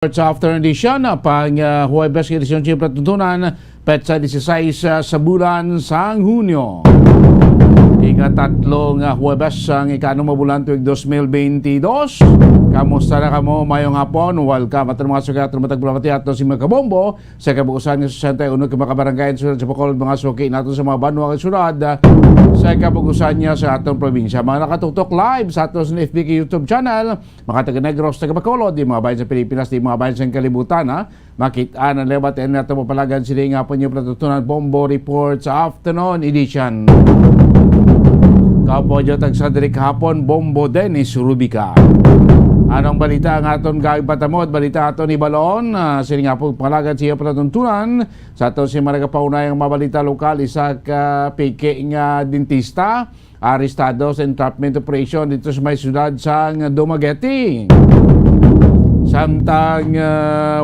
Sa afternoon edition, pang Huwebes edisyon siyempre tuntunan, petsa 16 sa bulan sang Hunyo. Ika-tatlong Huwebes ang ika-6 bulan tuwing 2022. Kamusta na kamo mayong hapon? Welcome at mga sukat ng matagbulamati at si mga kabombo sa kabukusan ng 61 kamakabarangay sa Bacolod, mga suki natin sa mga banwa at surad sa kabukusan niya sa atong probinsya. Mga nakatutok live sa atong FBK YouTube channel, mga taga-Negros, taga-Bacolod, di mga bayan sa Pilipinas, di mga bayan sa kalibutan, makita na lebat at natin mapalagan sila nga po niyo patutunan Bombo Report sa afternoon edition. Kapo dyan tagsadrik hapon, Bombo Dennis Rubica. Anong balita ang aton gawing patamod? Balita aton ni Balon. Sila nga po palagan siya patutunan sa aton si Maragapaunay ang mabalita lokal. Isa ka pike nga dentista arestado sa entrapment operation dito sa may syudad sa Dumaguete. Samtang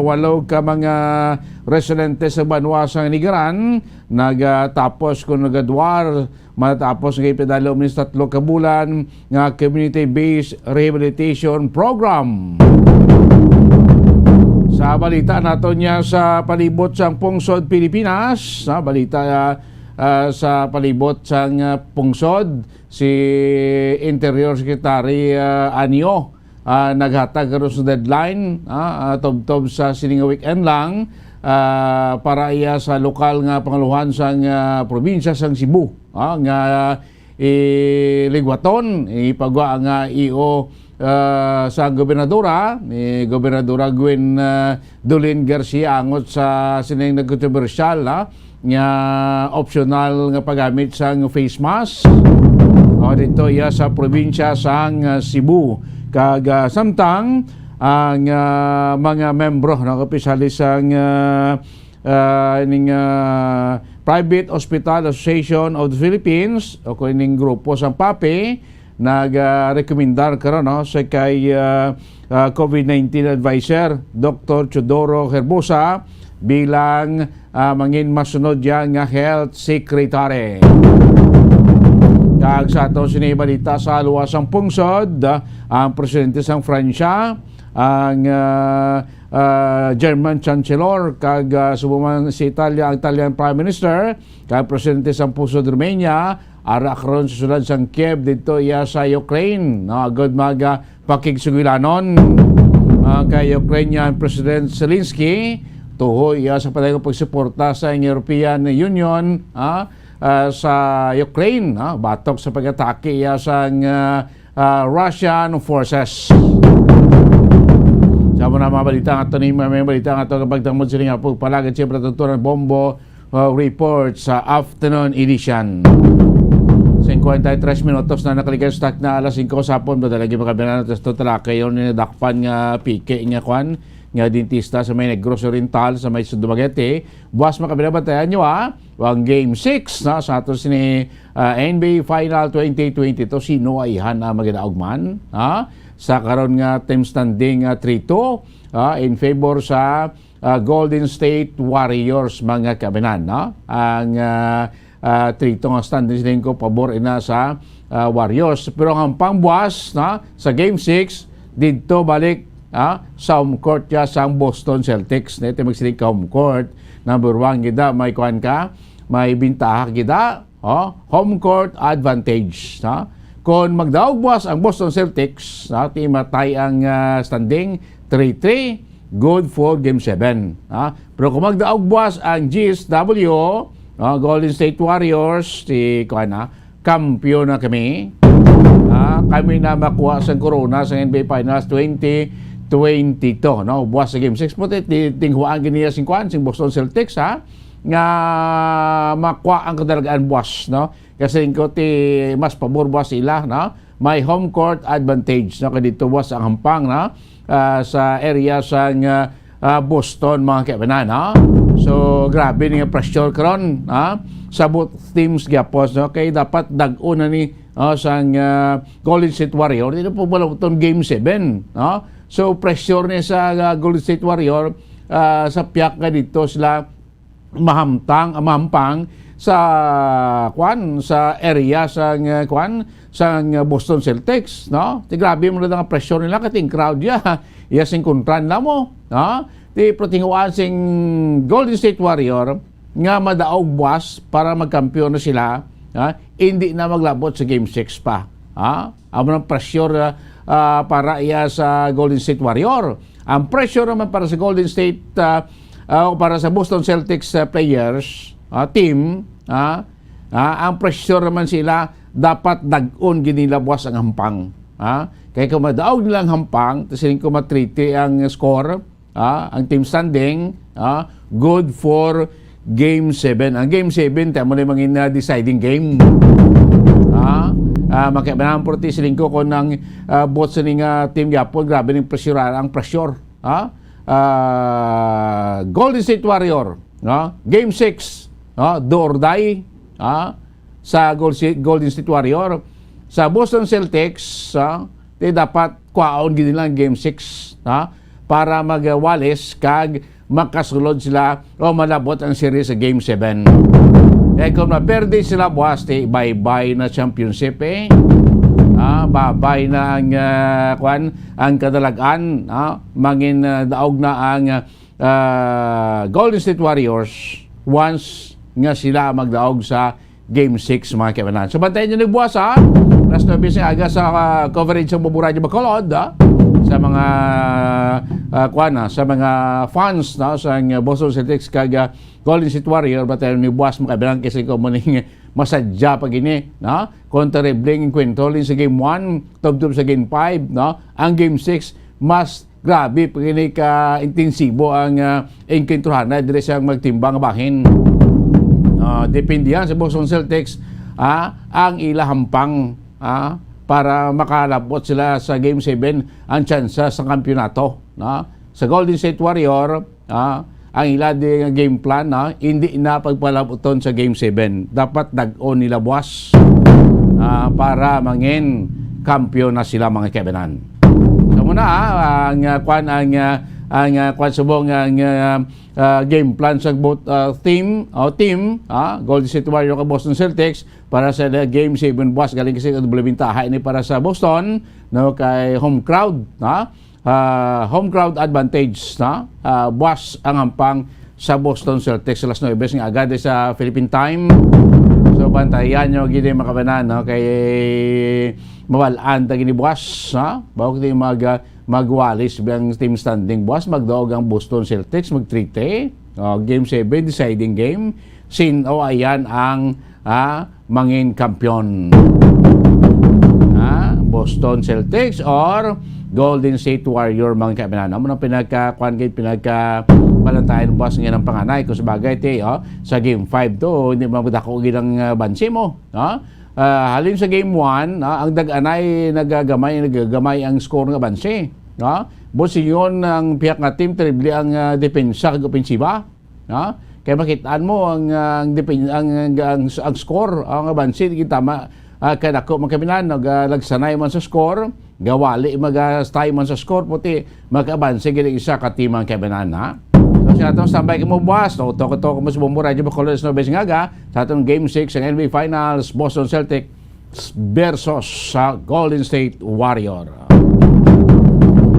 walo ka mga residente sa Banwa sa Nigaran nagtapos kung nagadwar matapos ng ipedalo minus 3 ka bulan nga community-based rehabilitation program. Sa balita nato niya sa palibot sang Pungsod, Pilipinas, sa balita sa palibot sang Pungsod, si Interior Secretary Anio naghatag karon sa deadline tob-tob sa sining weekend lang para iya sa lokal nga pangaluhan sang probinsya sang Cebu nga iligwaton ipagwa nga IO sa gobernadora ni Gobernadora Gwen Dolin Garcia angot sa sining nagkontrobersyal nga optional nga paggamit sang face mask dito iya sa probinsya sang Cebu. Kag samtang ang mga membro ng opisyalis sang Private Hospital Association of the Philippines o kuning grupo sang PAPE nag-rekomendar karon sa kay COVID-19 advisor Dr. Chodoro Herbosa bilang mangin masunod yang health secretary. Kag sa ato sinibalita sa luwasang Pungsod, ang presidente sang Fransya, ang German Chancellor, kag subuman si Italia, ang Italian Prime Minister, kag presidente sang Pungsod Romania, ara karon sa sulad sang Kiev dito iya sa Ukraine. Agad maga pakigsugilanon kay Ukrainian President Zelensky, tuho iya sa padayon pagsuporta sa European Union, sa Ukraine, batok sa pag-atake sa Russian forces. Sa mga balita nga ito, may balita nga ito kapag tamod sila nga po palagad siya patutunan Bombo Report sa afternoon edition. 53 minutos na nakalikan stock na alas 5 sa hapon, badalagi makabinan natin ito talaka yun ninadakpan nga pike nga kwan nga dentista sa may Negros Oriental sa may Dumaguete. Buwas makabinabantayan nyo ang Game 6 sa ato sini NBA Final 2022. Sino ay ihan maginaog man sa karon nga team standing 3-2 in favor sa Golden State Warriors mga kabinan. Ang 3-2 nga standing ko pabor ina sa Warriors. Pero ang pangbuwas sa Game 6 dito balik sa home court ya sa Boston Celtics. Ito magsilig ka home court. Number 1 gida, may kuhan ka, may bintaha gida, home court advantage. Kung magdaog buwas ang Boston Celtics, timatay ang standing 3-3, good for Game 7. Pero kung magdaog buwas ang GSW, Golden State Warriors, kampiyon na kami. Kami na makuha sa corona sa NBA Finals 2022, buwas sa Game 6 mo tinghuan giniya sing Boston Celtics nga makuha ang kadalagaan buwas kasi ko mas pabor buwas sila may home court advantage kaya dito buwas ang hampang sa area sa Boston mga kaibanan so grabe nga pressure karon sa both teams gyapos kay dapat dag-o na ni sang Golden State Warrior dito po wala itong Game 7 so pressure niya sa Golden State Warrior sa piyak ka dito sila mahampang sa area sang Boston Celtics, no? Ti grabe mo na nga pressure nila kating crowd ya sing kontran na mo, no? Ti protinguan sing Golden State Warrior nga madaog buwas para magkampiyon na sila, hindi na maglabot sa Game 6 pa. Amo ng pressure para sa Golden State Warrior. Ang pressure naman para sa Golden State para sa Boston Celtics players, team, ang pressure naman sila dapat dag-on ginilabwas ang hampang. Kaya kung madaog nilang hampang, tapos kung matriti ang score, ang team standing, good for Game 7. Ang Game 7, tayo mo na yung deciding game. Makibanang porti silingko ko ng bot sa team Yapon, grabe ng pressure, ang pressure. Golden State Warrior, Game 6, do or die, sa Golden State Warrior. Sa Boston Celtics, dapat kwaon gini lang Game 6, para magwalis kag makasulod sila o malabot ang series sa Game 7. Kung maperde sila buwas, bye-bye na championship bye-bye na ang kadalagan, mangin daog na ang Golden State Warriors once nga sila magdaog sa Game 6, mga kaibanan. So bantayan nyo nagbuwas, Last 9 aga sa coverage sa Buburadyo Bacolod, sa mga sa mga fans sa Boston Celtics kag Golden State Warrior, batayon ni buwas makabilang kasi ko muning masadya pag ini, kontra Rebling kwentolin sa Game 1, tub-tub sa Game 5, ang Game 6 mas grabe pag ini ka intensibo ang engkwentuhan na dire siyang magtimbang bahin. Depende yan sa Boston Celtics, ang ilahampang para makalabot sila sa Game 7 ang tsansa sa kampyonato. Sa Golden State Warrior, ang ila di game plan, hindi na pagpalabuton sa Game 7. Dapat dag-on nila buwas para mangin kampyon na sila, mga kaibanan. So muna, ang subong game plan sa both team, Golden State Warriors at Boston Celtics para sa Game 7 buwas. Galing kasi bintaha ini para sa Boston, kay home crowd, home crowd advantage, buwas ang hampang sa Boston Celtics alas 9 ng agad sa Philippine time. So bantayan nyo gini makabanan, kay mawalaan tagini buwas, bago kayo magwalis ang team standing buwas, magdaog ang Boston Celtics, mag-treat Game 7, deciding game. Ayan ang mangin kampyon. Boston Celtics or Golden State Warrior, mga kaibanan. Amo nang pinagpalantayan buwas ng ang panganay. Kung sabagay, sa Game 5 to, hindi mo magdako gilang bansi mo. Halin sa Game 1, ang dag-anay nagagamay ang score nga bansi. Bosi yun ang piyak nga team, terribly ang depensa kag opensiba. Kaya makitaan mo ang score, ang bansi, tama, kaya ako magkaminan, nagsanay man sa score, gawali mag-stay man sa score, puti magkabansi giling isa ka team ang kabinan, So sa atong standby ka mo buwas, toko mo sa Buburadyo Bacolod sa 9 ngaga, sa atong Game 6 ang NBA Finals, Boston Celtics versus sa Golden State Warrior.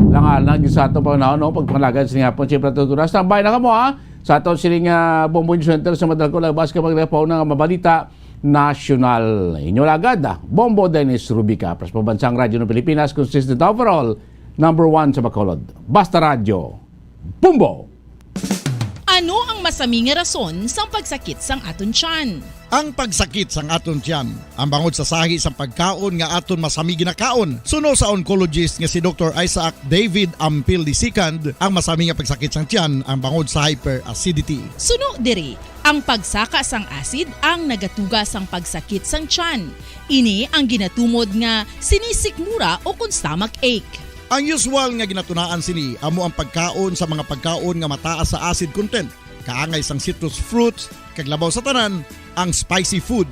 Langalan sa atong panahon, pagpangalagad sa ngapon, siyempre tutunas. Standby na ka mo, sa atong siling Bomboy Center sa Madalco Lagbas ka maglapaw ng mabalita national. Inyo lagad, Bombo Dennis Rubica, pras pabansang radyo ng Pilipinas, consistent overall, number 1 sa Bacolod. Basta Radyo, Bumbo! Ano ang masaming rason sa pagsakit sang aton tiyan? Ang pagsakit sang aton tiyan, ang bangod sa sahi sang pagkaon nga aton masami ginakaon. Suno sa oncologist nga si Dr. Isaac David Ampil II, ang masami nga pagsakit sang tiyan ang bangod sa hyperacidity. Suno diri, ang pagsaka sang acid ang nagatuga sang pagsakit sang tiyan. Ini ang ginatumod nga sinisikmura o kung stomach ache. Ang usual nga ginatunaan sini amo ang pagkaon sa mga pagkaon nga mataas sa acid content, kaangay sang citrus fruits, kaglabaw sa tanan, ang spicy food.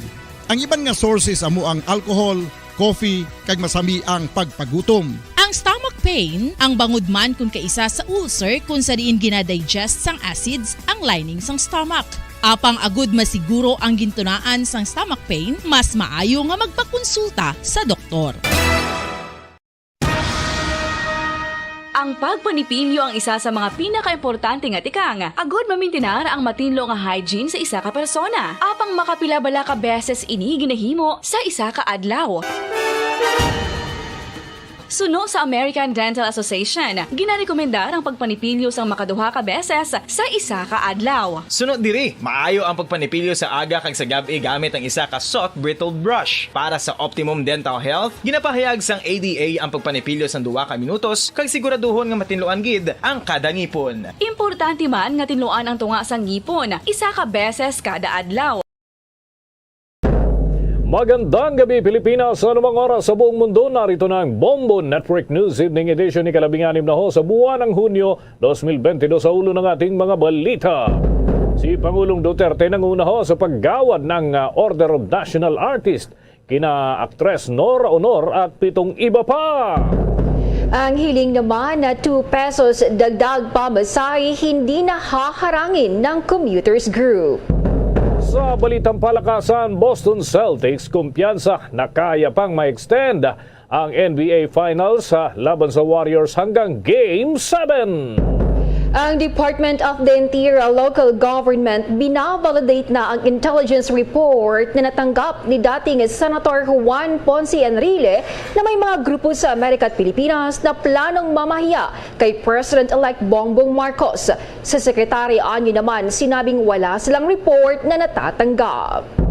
Ang iban nga sources amo ang alcohol, coffee, kag masami ang pagpagutom. Ang stomach pain, ang bangod man kung kaisa sa ulcer kung sa diin ginadigest sang acids ang lining sang stomach. Apang agud masiguro ang gintunaan sang stomach pain, mas maayo nga magpakonsulta sa doktor. Ang pagpanipilyo ang isa sa mga pinaka-importante nga tikang. Agod mamintinar ang matinlo nga hygiene sa isa ka persona. Apang makapila-bala ka beses ini ginahimo sa isa ka adlaw. Suno sa American Dental Association, ginarekomendar ang pagpanipilyo sang makaduha ka beses sa isa ka adlaw. Sunod diri, maayo ang pagpanipilyo sa aga kag sa gabi gamit ang isa ka soft brittle brush. Para sa optimum dental health, ginapahayag sang ADA ang pagpanipilyo sang 2 ka minutos kag siguraduhon nga matinluan gid ang kada ngipon. Importante man nga tinluan ang tunga sang ngipon, isa ka beses kada adlaw. Magandang gabi Pilipinas, sa anumang oras sa buong mundo. Narito na ang Bombo Network News Evening Edition ni Kalabing-anim na ho sa buwan ng Hunyo 2022 sa ulo ng ating mga balita. Si Pangulong Duterte nanguna ho sa paggawad ng Order of National Artist kina aktres Nora Honor at 7 iba pa. Ang hiling naman na 2 pesos dagdag pamasahe hindi na haharangin ng Commuters Group. Sa balitang palakasan, Boston Celtics kumpiyansa na kaya pang ma-extend ang NBA Finals laban sa Warriors hanggang Game 7. Ang Department of the Interior Local Government binabalidate na ang intelligence report na natanggap ni dating Senator Juan Ponce Enrile na may mga grupo sa Amerika at Pilipinas na planong mamahiya kay President-elect Bongbong Marcos. Sa Secretary Anyo naman, sinabing wala silang report na natatanggap.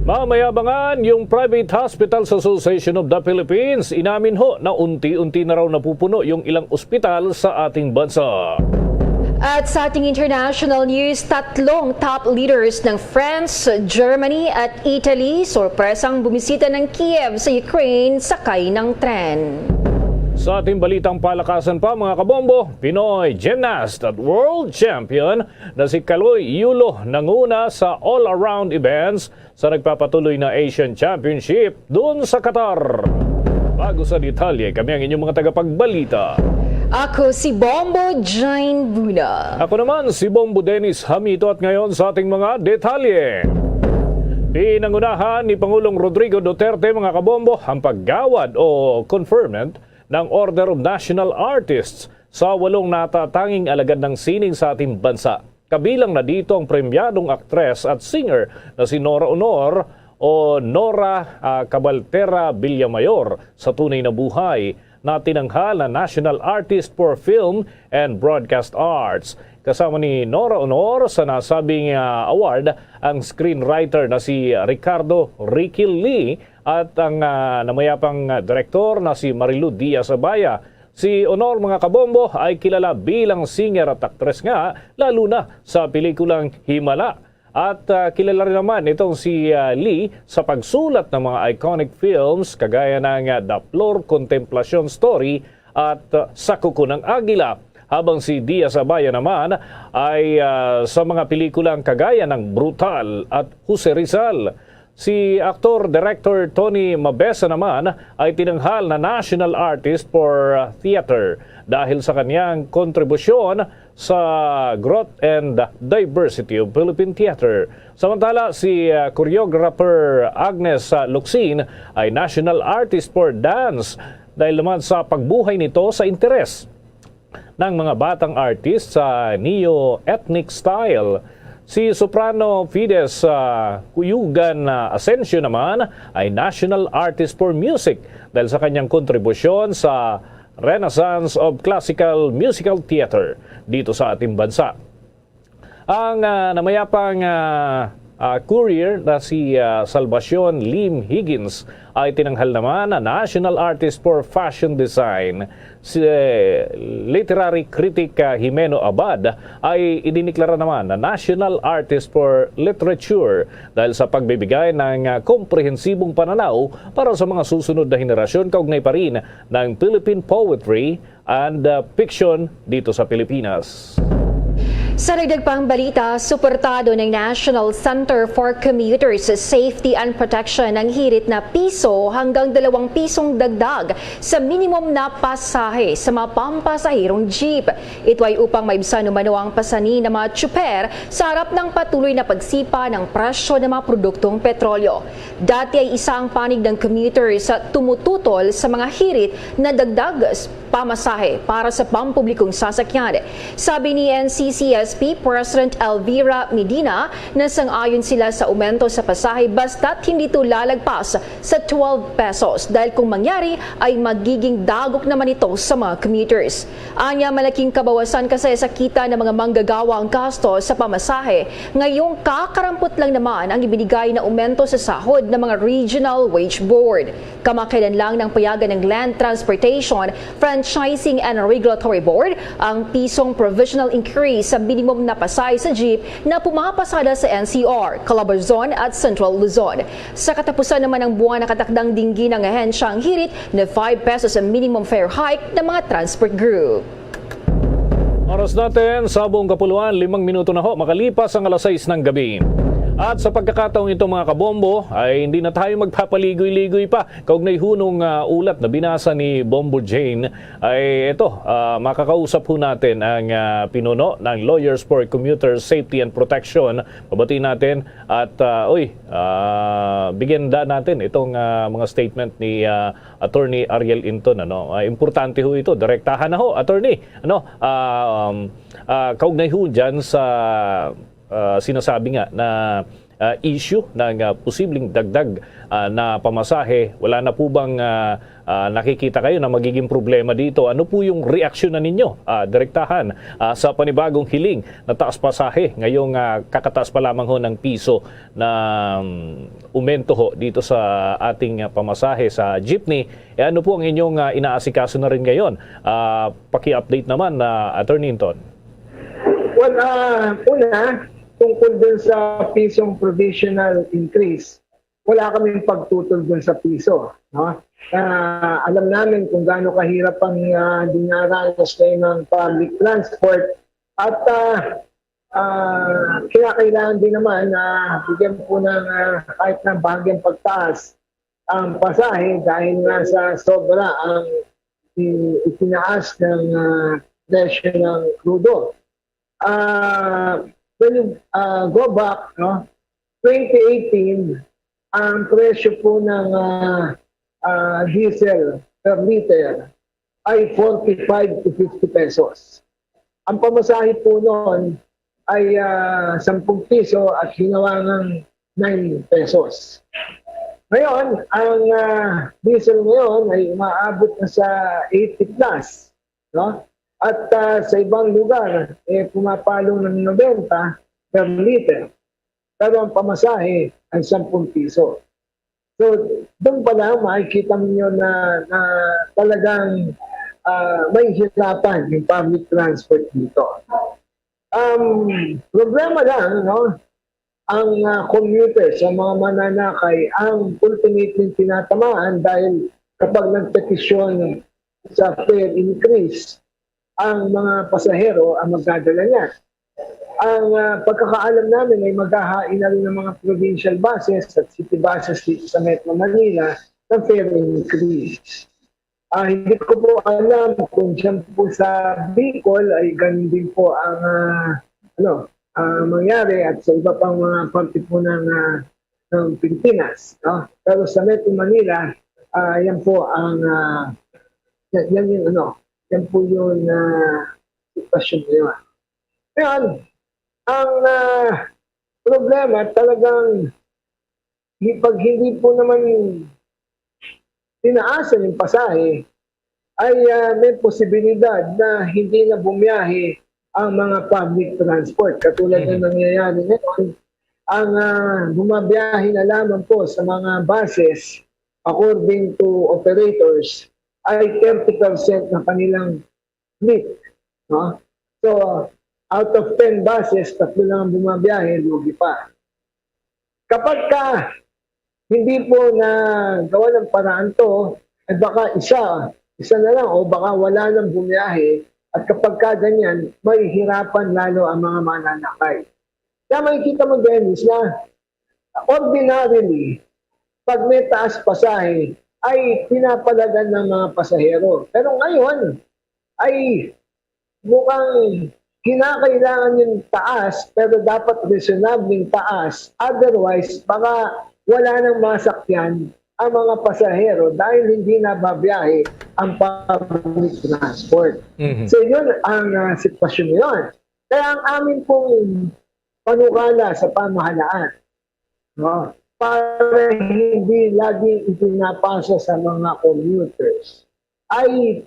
Mamayabangan, yung Private Hospitals Association of the Philippines inamin ho na unti-unti na raw napupuno yung ilang ospital sa ating bansa. At sa ating international news, 3 top leaders ng France, Germany at Italy sorpresang bumisita ng Kiev sa Ukraine sakay ng tren. Sa ating balitang palakasan pa mga kabombo, Pinoy gymnast at world champion na si Kaloy Yulo nanguna sa all-around events sa nagpapatuloy na Asian Championship doon sa Qatar. Bago sa detalye, kami ang inyong mga tagapagbalita. Ako si Bombo Jane Buna. Ako naman si Bombo Dennis Hamito at ngayon sa ating mga detalye. Pinangunahan ni Pangulong Rodrigo Duterte mga kabombo ang paggawad o conferment ng Order of National Artists sa 8 natatanging alagad ng sining sa ating bansa. Kabilang na dito ang premyadong aktres at singer na si Nora Honor o Nora Cabaltera Villamayor sa tunay na buhay na tinanghal na National Artist for Film and Broadcast Arts. Kasama ni Nora Honor sa nasabing award ang screenwriter na si Ricardo Ricky Lee at ang namayapang direktor na si Marilu Diaz-Abaya. Si Honor mga kabombo ay kilala bilang singer at aktres nga lalo na sa pelikulang Himala. At kilala rin naman itong si Lee sa pagsulat ng mga iconic films kagaya ng The Flor Contemplación Story at Sa Kuko ng Agila. Habang si Diaz-Abaya naman ay sa mga pelikulang kagaya ng Brutal at Jose Rizal. Si aktor-director Tony Mabesa naman ay tinanghal na National Artist for Theater dahil sa kanyang kontribusyon sa growth and diversity of Philippine theater. Samantala, si choreographer Agnes Luxin ay National Artist for Dance dahil naman sa pagbuhay nito sa interes ng mga batang artist sa neo-ethnic style. Si soprano Fides Cuyugan Asensio naman ay National Artist for Music dahil sa kanyang kontribusyon sa Renaissance of Classical Musical Theater dito sa ating bansa. Ang namayapang courier na si Salvacion Lim Higgins ay tinanghal naman na National Artist for Fashion Design. Si literary critic Jimeno Abad ay idiniklara naman na National Artist for Literature dahil sa pagbibigay ng komprehensibong pananaw para sa mga susunod na henerasyon kaugnay pa rin ng Philippine poetry and fiction dito sa Pilipinas. Sa dagdag pang balita, suportado ng National Center for Commuters Safety and Protection ang hirit na piso hanggang 2 pisong dagdag sa minimum na pasahe sa mga pampasahirong jeep. Ito ay upang maibsan umano ang pasani ng mga tsuper sa harap ng patuloy na pagsipa ng presyo ng mga produktong petrolyo. Dati ay isa ang panig ng commuters sa tumututol sa mga hirit na dagdag pamasahe para sa pampublikong sasakyan. Sabi ni NCCSP President Elvira Medina na sang-ayon sila sa aumento sa pasahe basta't hindi ito lalagpas sa 12 pesos dahil kung mangyari ay magiging dagok naman ito sa mga commuters. Anya, malaking kabawasan kasi sa kita ng mga manggagawa ang gasto sa pamasahe. Ngayong kakarampot lang naman ang ibinigay na aumento sa sahod ng mga Regional Wage Board. Kamakailan lang ng payagan ng Land Transportation, Franchising and Regulatory Board ang pisong provisional increase sa minimum na pasahe sa jeep na pumapasada sa NCR, Calabarzon at Central Luzon. Sa katapusan naman ng buwan, nakatakdang dinggin ng ahensya ang hirit na 5 pesos ang minimum fare hike ng mga transport group. Oras natin sa buong kapuluan, 5 minuto na ho, makalipas ang 6 ng gabi. At sa pagkakataong ito mga kabombo ay hindi na tayo magpapaligoy-ligoy pa. Kaugnay hunong ulat na binasa ni Bombo Jane ay ito, makakausap ho natin ang pinuno ng Lawyers for Commuter Safety and Protection. Pabatiin natin at bigyan natin itong mga statement ni Attorney Ariel Inton. Importante ho ito, direktahan na ho, Attorney. Kaugnay ho dyan sa sinasabi nga na issue ng posibleng dagdag na pamasahe, wala na po bang nakikita kayo na magiging problema dito? Ano po yung reaksyon na ninyo, direktahan, sa panibagong hiling na taas pasahe ngayong kakataas pa lamang ho ng piso na umento ho dito sa ating pamasahe sa jeepney? Ano po ang inyong inaasikaso na rin ngayon? Paki-update naman, Attorney Inton. Well, una, tungkol dun sa pisong provisional increase, wala kaming pagtutol dun sa piso. No? Alam namin kung gaano kahirap ang dinaranas kayo ng public transport at kinakailangan din naman na bigyan po ng kahit na bahagyang pagtaas ang pasahe dahil nga sa sobra ang itinaas ng presyo ng crudo. When you go back, 2018, ang presyo po ng diesel per liter ay 45 to 50 pesos. Ang pamasahe po noon ay 10 piso at ginawa ng 9 pesos. Ngayon, ang diesel ngayon ay umaabot na sa 80 plus. No? At sa ibang lugar, pumapalo ng 90 per liter. Pero ang pamasahe ay 10 piso. So, doon pa lang makikita niyo na talagang may hirapan yung public transport dito. Problema lang, ang commuters, ang mga mananakay, ang ultimately tinatamaan dahil kapag nagpetisyon sa fare increase, ang mga pasahero ang magdadala niya. Ang pagkakaalam namin ay maghahain na rin ng mga provincial buses at city buses dito sa Metro Manila ng fare increase. Hindi ko po alam kung dyan po sa Bicol ay ganun din po ang mangyari at sa iba pang mga parte po ng Pilipinas. Pero sa Metro Manila, yan po ang yan po yung sitwasyon ngayon. Ngayon, ang problema talagang pag hindi po naman tinaasan yung pasahe, ay may posibilidad na hindi na bumiyahe ang mga public transport. Katulad ng nangyayari ngayon, ang bumabiyahe na lamang po sa mga buses, according to operators, ay 30% ng kanilang fleet. No? So, out of 10 buses, 3 lang ang bumabiyahe, lugi pa. Kapag hindi po na gawa ng paraan to, ay baka isa na lang o baka wala nang bumiyahe At kapag ka ganyan, may hirapan lalo ang mga mananakay. Kaya makikita mo, Dennis, na ordinarily, pag may taas pasahe, ay pinapalagan ng mga pasahero. Pero ngayon, ay mukhang kinakailangan yung taas, pero dapat reasonabling taas. Otherwise, baka wala nang masakyan ang mga pasahero dahil hindi nababiyahe ang public transport. So yun ang sitwasyon yun. Kaya ang amin pong panukala sa pamahalaan, no, para hindi laging ipinapasa sa mga commuters, ay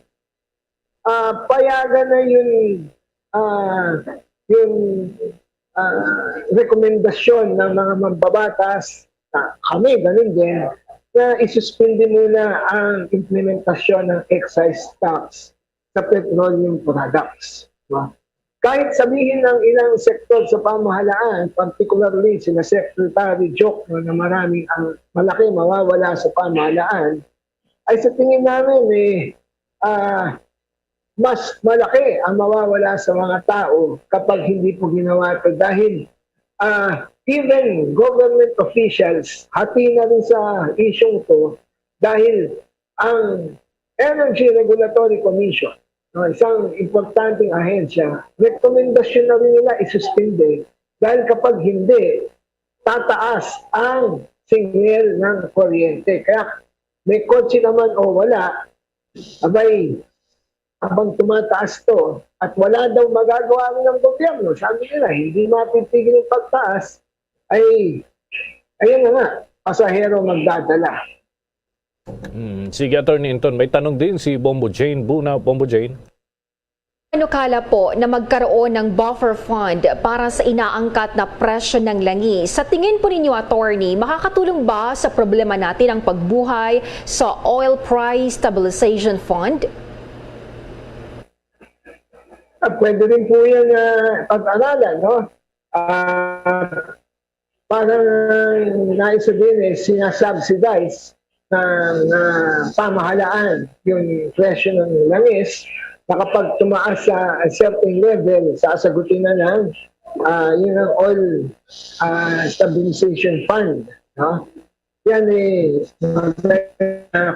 payagan na yung rekomendasyon ng mga mambabatas, kami ganun din, na isuspindi muna ang implementasyon ng excise tax sa petroleum products. No? Kahit sabihin ng ilang sektor sa pamahalaan, particularly sina Secretary Joke na maraming ang malaki mawawala sa pamahalaan, ay sa tingin namin mas malaki ang mawawala sa mga tao kapag hindi po ginawa ito dahil even government officials hati na rin sa isyong to dahil ang Energy Regulatory Commission, no, isang importanteng ahensya, rekomendasyon na rin nila isuspinde dahil kapag hindi, tataas ang singil ng kuryente. Kaya may kotse naman o wala, abay, habang tumataas to at wala daw magagawa rin ng gobyerno, sabi nila, hindi mapitigil yung pagtaas, ay, ayun na nga, pasahero magdadala. Sige, Attorney Inton, may tanong din si Bombo Jane Buna. Bombo Jane. Panukala po na magkaroon ng buffer fund para sa inaangkat na presyo ng langis. Sa tingin po ninyo, attorney, makakatulong ba sa problema natin ang pagbuhay sa Oil Price Stabilization Fund? Pwede rin po yan pag-aralan, no? Parang naisabihin sinasubsidize ng pamahalaan yung presyo ng langis na kapag tumaas sa a certain level, sasagutin na lang yun ang Oil Stabilization Fund. No? Yan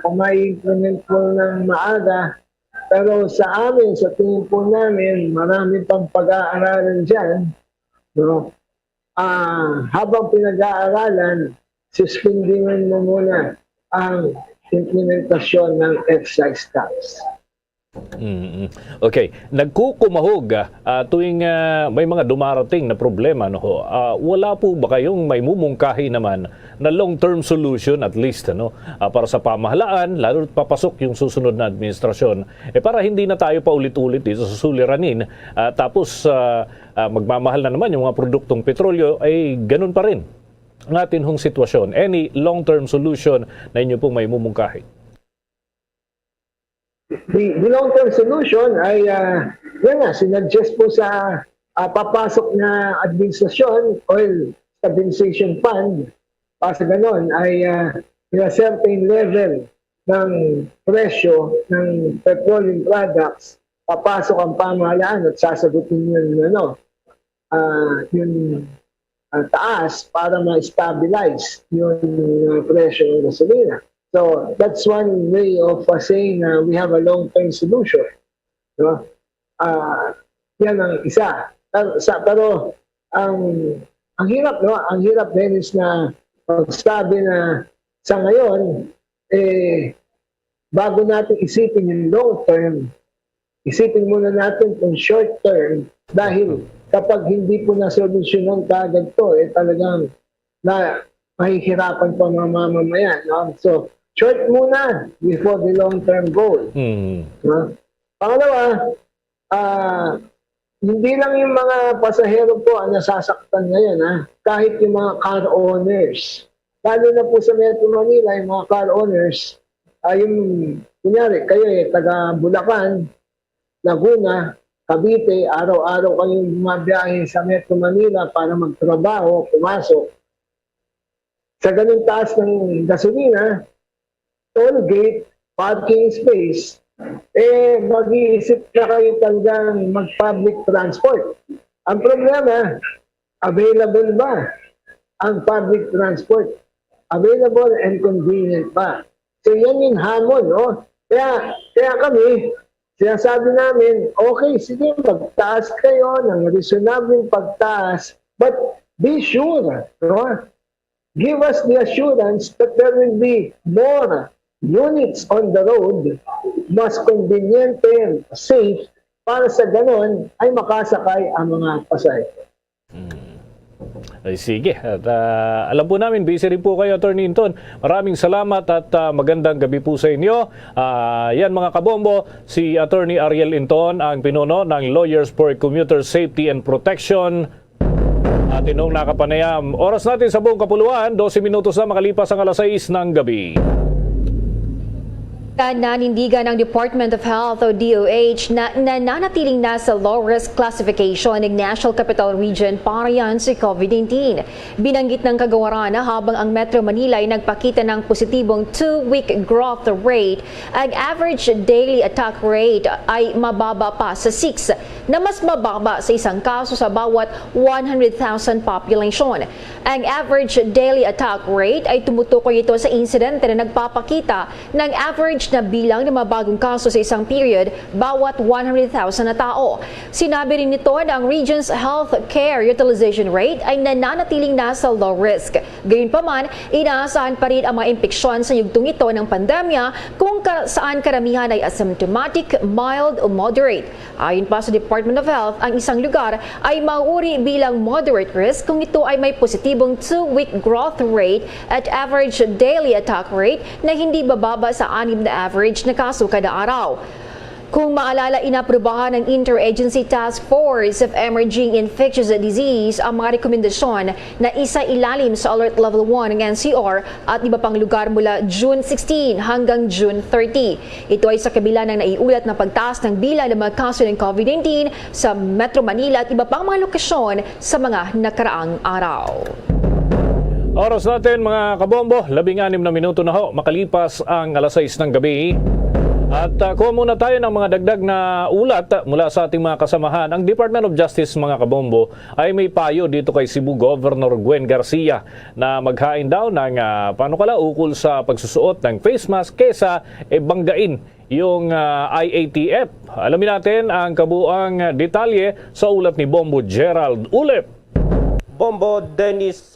kung may implement po ng maaga, pero sa amin, sa tingin po namin, marami pang pag-aaralan dyan. No? Habang pinag-aaralan, suspendingan mo muna ang implementasyon ng excise tax. Okay, nagkukumahog tuwing may mga dumarating na problema, no ho. Wala po ba kayong may mumungkahi naman na long-term solution at least para sa pamahalaan, lalo at papasok yung susunod na administrasyon, para hindi na tayo pa ulit-ulit dito sa suliranin, tapos magmamahal na naman yung mga produktong petrolyo, ay ganun pa rin ang atin hong sitwasyon. Any long-term solution na inyo pong may mumungkahi? The long-term solution ay yan nga, sinuggest po sa papasok na administrasyon, Oil Stabilization Fund, para sa ganon ay in a certain level ng presyo ng petroleum products, papasok ang pamahalaan at sasagutin yun yung taas para ma-stabilize yung presyo ng gasolina. So that's one way of saying we have a long-term solution. No? Yan ang isa. Pero ang hirap, no? Ang hirap din is na pagsabi na sa ngayon, bago natin isipin yung long-term, isipin muna natin yung short-term dahil kapag hindi po na-solusyonan kagad to, talagang mahihirapan pa mga mamamayan. No? So, short muna before the long-term goal. No? Pangalawa, hindi lang yung mga pasahero po ang nasasaktan ngayon. Kahit yung mga car owners. Lalo na po sa Metro Manila, yung mga car owners, yung, kunyari, kayo taga Bulacan, Laguna, Cavite, araw-araw kayong bumabiyahe sa Metro Manila para magtrabaho, pumasok. Sa ganung taas ng gasolina, toll gate, parking space, mag-iisip na kayo talagang mag-public transport. Ang problema, available ba ang public transport? Available and convenient ba? So yan yung hamon, no? Kaya kami, sinasabi namin, okay, sige, magtaas kayo ng reasonable pagtaas, but be sure, no? Give us the assurance that there will be more units on the road, mas convenient and safe, para sa ganon ay makasakay ang mga pasahero. Ay sige, at alam po namin, busy rin po kayo, Attorney Hinton. Maraming salamat at magandang gabi po sa inyo. Yan mga kabombo, si Attorney Ariel Hinton, ang pinuno ng Lawyers for Commuter Safety and Protection. At inong nakapanayam, oras natin sa buong kapuluan, 12 minutos na makalipas ang alas 6 ng gabi. Nanindigan ng Department of Health o DOH na nananatiling nasa low-risk classification ng National Capital Region para yan si COVID-19. Binanggit ng kagawaran na habang ang Metro Manila ay nagpakita ng positibong 2-week growth rate, ang average daily attack rate ay mababa pa sa 6, na mas mababa sa isang kaso sa bawat 100,000 population. Ang average daily attack rate ay tumutukoy ito sa insidente na nagpapakita ng average na bilang ng mga bagong kaso sa isang period bawat 100,000 na tao. Sinabi rin nito na ang region's health care utilization rate ay nananatiling nasa low risk. Gayunpaman, inaasahan pa rin ang mga impeksyon sa yugtong ito ng pandemya kung saan karamihan ay asymptomatic, mild o moderate. Ayon pa sa Department of Health, ang isang lugar ay mauri bilang moderate risk kung ito ay may positibong 2-week growth rate at average daily attack rate na hindi bababa sa 6 na average na kaso kada araw. Kung maalala, inaprubahan ng Interagency Task Force of Emerging Infectious Disease ang mga rekomendasyon na isa ilalim sa Alert Level 1 ng NCR at iba pang lugar mula June 16 hanggang June 30. Ito ay sa kabila ng naiulat na pagtaas ng bilang ng mga kaso ng COVID-19 sa Metro Manila at iba pang mga lokasyon sa mga nakaraang araw. Oras natin mga kabombo, 16 na minuto na ho, makalipas ang alas 6 ng gabi. At kuha muna tayo ng mga dagdag na ulat mula sa ating mga kasamahan. Ang Department of Justice mga kabombo ay may payo dito kay Cebu Governor Gwen Garcia na maghain daw ng panukala ukol sa pagsusuot ng face mask kesa banggain yung IATF. Alamin natin ang kabuang detalye sa ulat ni Bombo Gerald Ulep. Bombo Dennis,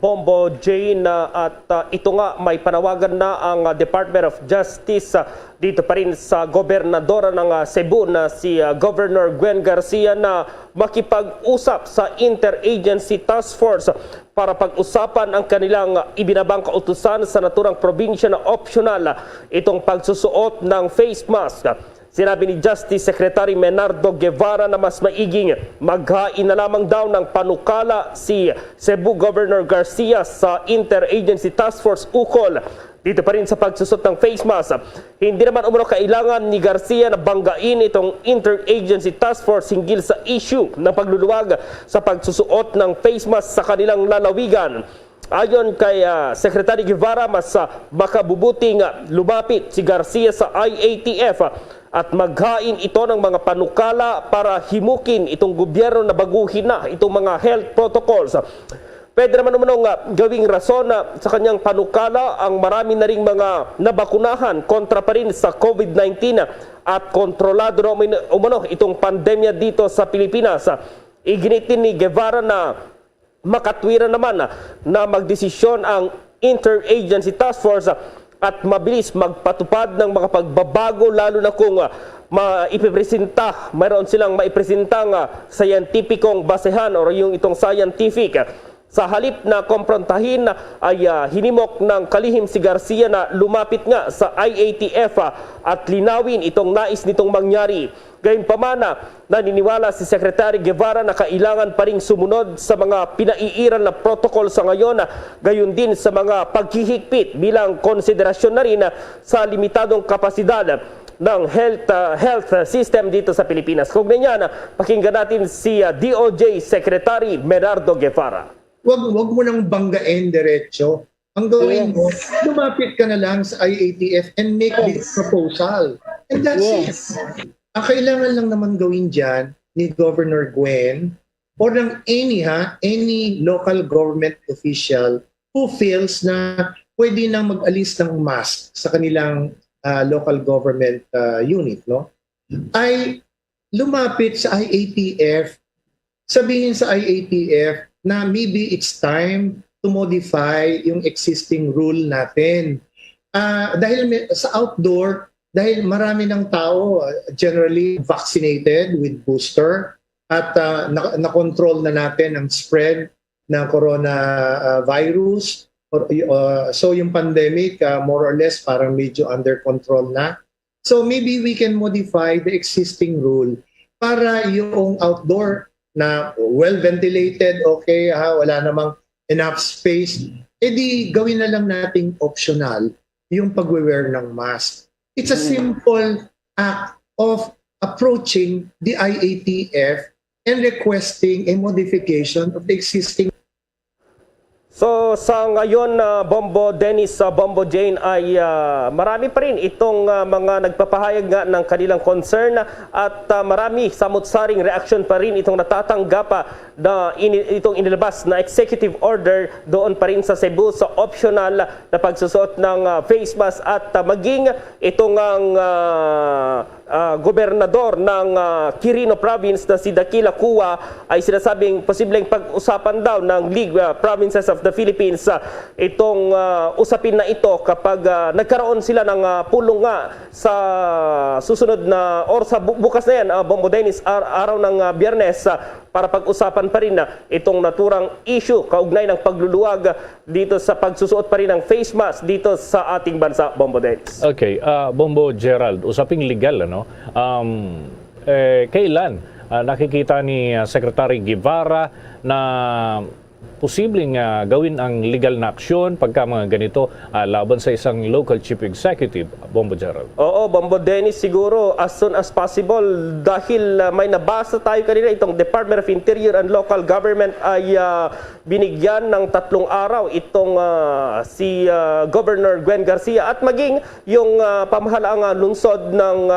Bombo Jane, at ito nga may panawagan na ang Department of Justice dito pa rin sa gobernadora ng Cebu na si Governor Gwen Garcia na makipag-usap sa Interagency Task Force para pag-usapan ang kanilang ibinabang kautusan sa naturang probinsya na optional itong pagsusuot ng face mask. Sinabi ni Justice Secretary Menardo Guevara na mas maiging maghain na lamang daw ng panukala si Cebu Governor Garcia sa Interagency Task Force ukol dito pa rin sa pagsusot ng face mask. Hindi naman umano kailangan ni Garcia na banggain itong Interagency Task Force hinggil sa issue ng pagluluwag sa pagsusuot ng face mask sa kanilang lalawigan. Ayon kay Secretary Guevara, mas makabubuting lumapit si Garcia sa IATF at maghain ito ng mga panukala para himukin itong gobyerno na baguhin na itong mga health protocols. Pwede naman umanong gawing rason na sa kanyang panukala ang marami na ring mga nabakunahan kontra pa rin sa COVID-19 at kontrolado na umano itong pandemya dito sa Pilipinas. Iginitin ni Guevara na makatwiran naman na magdesisyon ang Interagency Task Force at mabilis magpatupad ng mga pagbabago lalo na kung mayroon silang maipresentang scientificong basehan o yung itong scientific. Sa halip na komprontahin ay hinimok ng kalihim si Garcia na lumapit nga sa IATF at linawin itong nais nitong mangyari. Gayunpaman, naniniwala si Secretary Guevara na kailangan pa ring sumunod sa mga pinaiiral na protocol sa ngayon, gayon din sa mga paghihigpit bilang konsiderasyon na rin sa limitadong kapasidad ng health system dito sa Pilipinas. Kung ganyan, pakinggan natin si DOJ Secretary Menardo Guevara. Wag mo nang banggain diretso. Ang gawin mo, lumapit ka na lang sa IATF and make this proposal. And that's it. Ang kailangan lang naman gawin dyan ni Governor Gwen or ng any local government official who feels na pwede nang mag-alis ng mask sa kanilang local government unit, no? Ay lumapit sa IATF, sabihin sa IATF na maybe it's time to modify yung existing rule natin. Dahil sa outdoor, dahil marami ng tao generally vaccinated with booster at na-control na natin ang spread ng coronavirus. So yung pandemic, more or less, parang medyo under control na. So maybe we can modify the existing rule para yung outdoor na well-ventilated, okay, wala namang enough space, edi gawin na lang nating optional yung pag-wear ng mask. It's a simple act of approaching the IATF and requesting a modification of the existing. So sa ngayon, Bombo Dennis, Bombo Jane, ay marami pa rin itong mga nagpapahayag nga ng kanilang concern at marami samot-saring reaction pa rin itong natatanggap na itong inilabas na executive order doon pa rin sa Cebu sa optional na pagsusuot ng face mask at maging itong gobernador ng Quirino Province na si Dakila Kua ay sinasabing posibleng pag-usapan daw ng League Provinces of the Philippines itong usapin na ito kapag nagkaroon sila ng pulong nga sa susunod na or sa bukas na yan, Bombo Dennis, araw ng Biyernes para pag-usapan pa rin itong naturang issue kaugnay ng pagluluwag dito sa pagsusuot pa rin ng face mask dito sa ating bansa, Bombo Dennis. Okay, Bombo Gerald, usaping legal, ano? Kailan nakikita ni Secretary Guevara na posibleng gawin ang legal na aksyon pagka mga ganito laban sa isang local chief executive, Bombo Gerald? Oo, Bombo Dennis, siguro as soon as possible dahil may nabasa tayo kanina itong Department of Interior and Local Government ay binigyan ng 3 araw itong si Governor Gwen Garcia at maging yung pamahalaang lungsod ng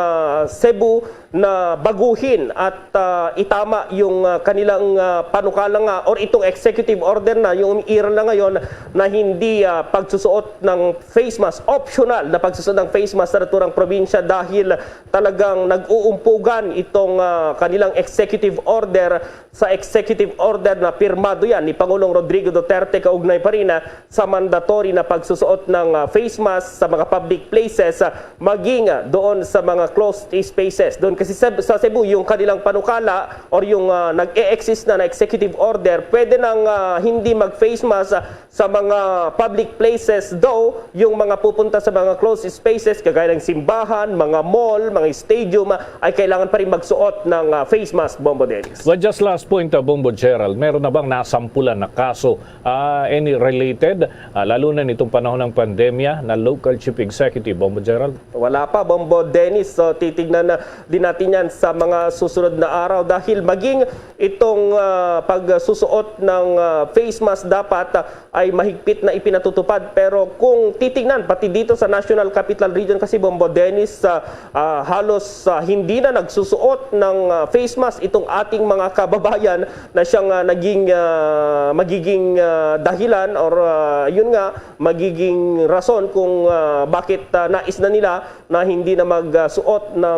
Cebu na baguhin at itama yung kanilang panukalang or itong executive order na yung umiiral na ngayon na hindi pagsusuot ng face mask, optional na pagsusuot ng face mask sa naturang probinsya dahil talagang nag-uumpugan itong kanilang executive order sa executive order na pirmado yan ni Pangulong Rodrigo Duterte kaugnay pa rin sa mandatory na pagsusuot ng face mask sa mga public places maging doon sa mga closed spaces. Doon kasi sa Cebu, yung kanilang panukala or yung nag-e-exist na executive order, pwede nang hindi mag-face mask sa mga public places, though yung mga pupunta sa mga closed spaces, kagaya ng simbahan, mga mall, mga stadium, ay kailangan pa rin magsuot ng face mask, Bombo Dennis. But just last point, Bombo Gerald, meron na bang nasampulan na kaso, any related, lalo na nitong panahon ng pandemya, na local chief executive, Bombo Gerald? Wala pa, Bombo Dennis. So, titignan na din natin yan sa mga susunod na araw dahil maging itong pagsusuot ng face mask dapat ay mahigpit na ipinatutupad. Pero kung titignan, pati dito sa National Capital Region kasi, Bombo Dennis, halos hindi na nagsusuot ng face mask itong ating mga kababayan na siyang magiging dahilan or yun nga, magiging rason kung bakit nais na nila na hindi na magsuot na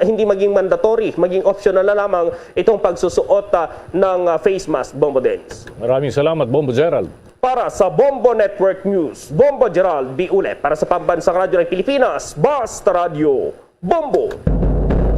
hindi maging mandatory, maging optional na lamang itong pagsusuot ng face mask, Bombo Dennis. Maraming salamat, Bombo Gerald. Para sa Bombo Network News, Bombo Gerald Biule. Para sa Pambansang Radyo ng Pilipinas, Basta Radio, Bombo.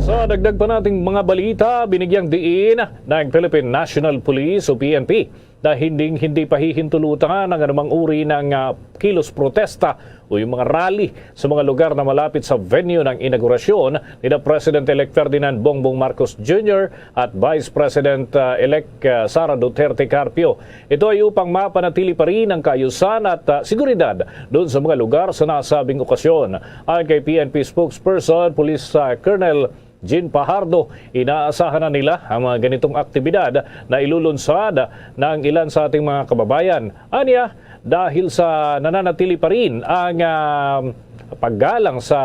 Sa dagdag pa nating mga balita, binigyang diin ng Philippine National Police o PNP na hindi pa hihintulutan ng anumang uri ng kilos protesta o yung mga rally sa mga lugar na malapit sa venue ng inaugurasyon ni President-elect Ferdinand Bongbong Marcos Jr. at Vice President-elect Sara Duterte Carpio. Ito ay upang mapanatili pa rin ang kaayusan at seguridad doon sa mga lugar sa nasabing okasyon. Ayon kay PNP spokesperson, Police Colonel Jean Pajardo, inaasahan na nila ang mga ganitong aktibidad na ilulunsad ng ilan sa ating mga kababayan. Anya, dahil sa nananatili pa rin ang paggalang sa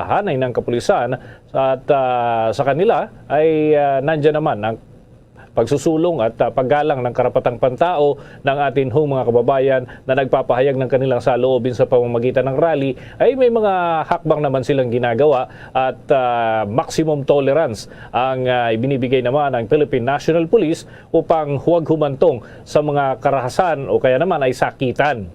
hanay ng kapulisan at sa kanila ay nandyan naman ang pagsusulong at paggalang ng karapatang pantao ng atin hong mga kababayan na nagpapahayag ng kanilang saloobin sa pamamagitan ng rally, ay may mga hakbang naman silang ginagawa at maximum tolerance ang ibinibigay naman ng Philippine National Police upang huwag humantong sa mga karahasan o kaya naman ay sakitan.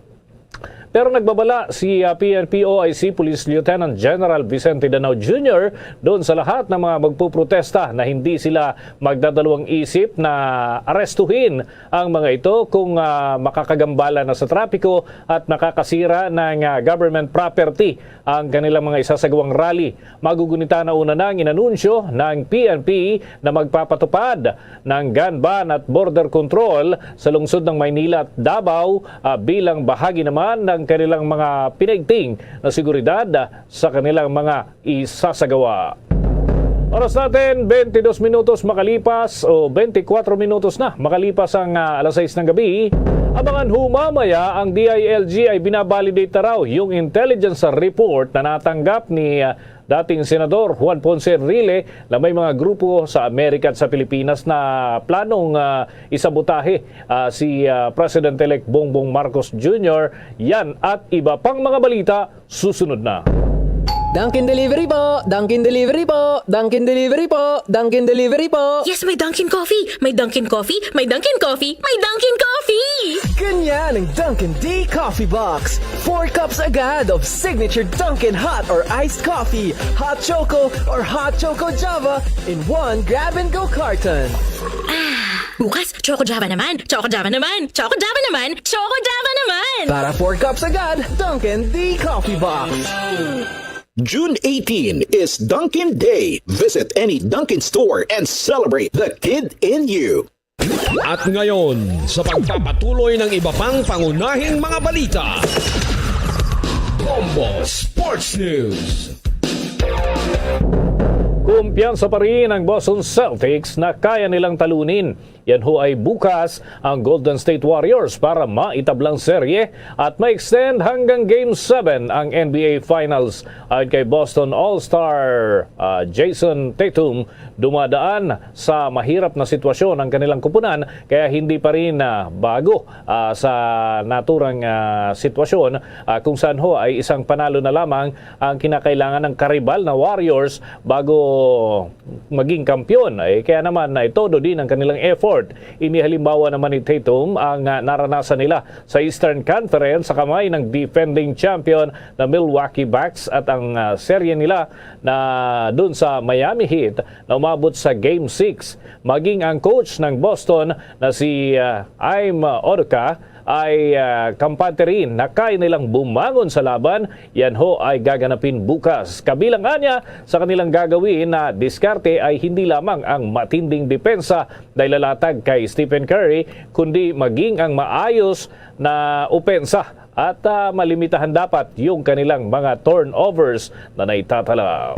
Pero nagbabala si PNP OIC Police Lieutenant General Vicente Danao Jr. doon sa lahat ng mga magpuprotesta na hindi sila magdadalawang isip na arestuhin ang mga ito kung makakagambala na sa trapiko at nakakasira ng government property ang kanilang mga isasagawang rally. Magugunita na una nang inanunsyo ng PNP na magpapatupad ng gun ban at border control sa lungsod ng Maynila at Davao bilang bahagi naman ng kanilang mga pinaigting na seguridad sa kanilang mga isasagawa. Oras natin, 22 minutos makalipas o 24 minutos na makalipas ang alas 6 ng gabi. Abangan humamaya ang DILG ay binabalidate na raw yung intelligence report na natanggap ni dating Senador Juan Ponce Enrile na may mga grupo sa Amerika at sa Pilipinas na planong isabotahe si President-elect Bongbong Marcos Jr. Yan at iba pang mga balita susunod na. Dunkin' Delivery po! Dunkin' Delivery po! Dunkin' Delivery po! Dunkin' Delivery po! Yes, may Dunkin' Coffee! May Dunkin' Coffee! May Dunkin' Coffee! May Dunkin' Coffee! Ganyan ang Dunkin' D Coffee Box! 4 cups agad of signature Dunkin' hot or iced coffee, hot choco or hot choco java in one grab-and-go carton. Bukas, Choco Java naman! Choco Java naman! Choco Java naman! Choco Java naman! Para 4 cups agad, Dunkin' D Coffee Box! June 18 is Dunkin' Day. Visit any Dunkin' store and celebrate the kid in you. At ngayon, sa pagpapatuloy ng iba pang pangunahing mga balita, Bombo Sports News. Kumpiyansa pa rin ang Boston Celtics na kaya nilang talunin. Yan ho ay bukas ang Golden State Warriors para maitablang serye at ma-extend hanggang Game 7 ang NBA Finals. Ayon kay Boston All-Star Jason Tatum, dumadaan sa mahirap na sitwasyon ang kanilang kupunan kaya hindi pa rin bago sa naturang sitwasyon kung saan ho ay isang panalo na lamang ang kinakailangan ng karibal na Warriors bago maging kampyon. Kaya naman todo din ang kanilang effort. Inihalimbawa naman ni Tatum ang naranasan nila sa Eastern Conference sa kamay ng defending champion na Milwaukee Bucks at ang serye nila na dun sa Miami Heat na umabot sa Game 6. Maging ang coach ng Boston na si Ime Udoka ay kampante rin na kaya nilang bumangon sa laban. Yan ho ay gaganapin bukas. Kabilang anya sa kanilang gagawin na diskarte ay hindi lamang ang matinding depensa na ilalatag kay Stephen Curry, kundi maging ang maayos na opensa at malimitahan dapat yung kanilang mga turnovers na naitatala.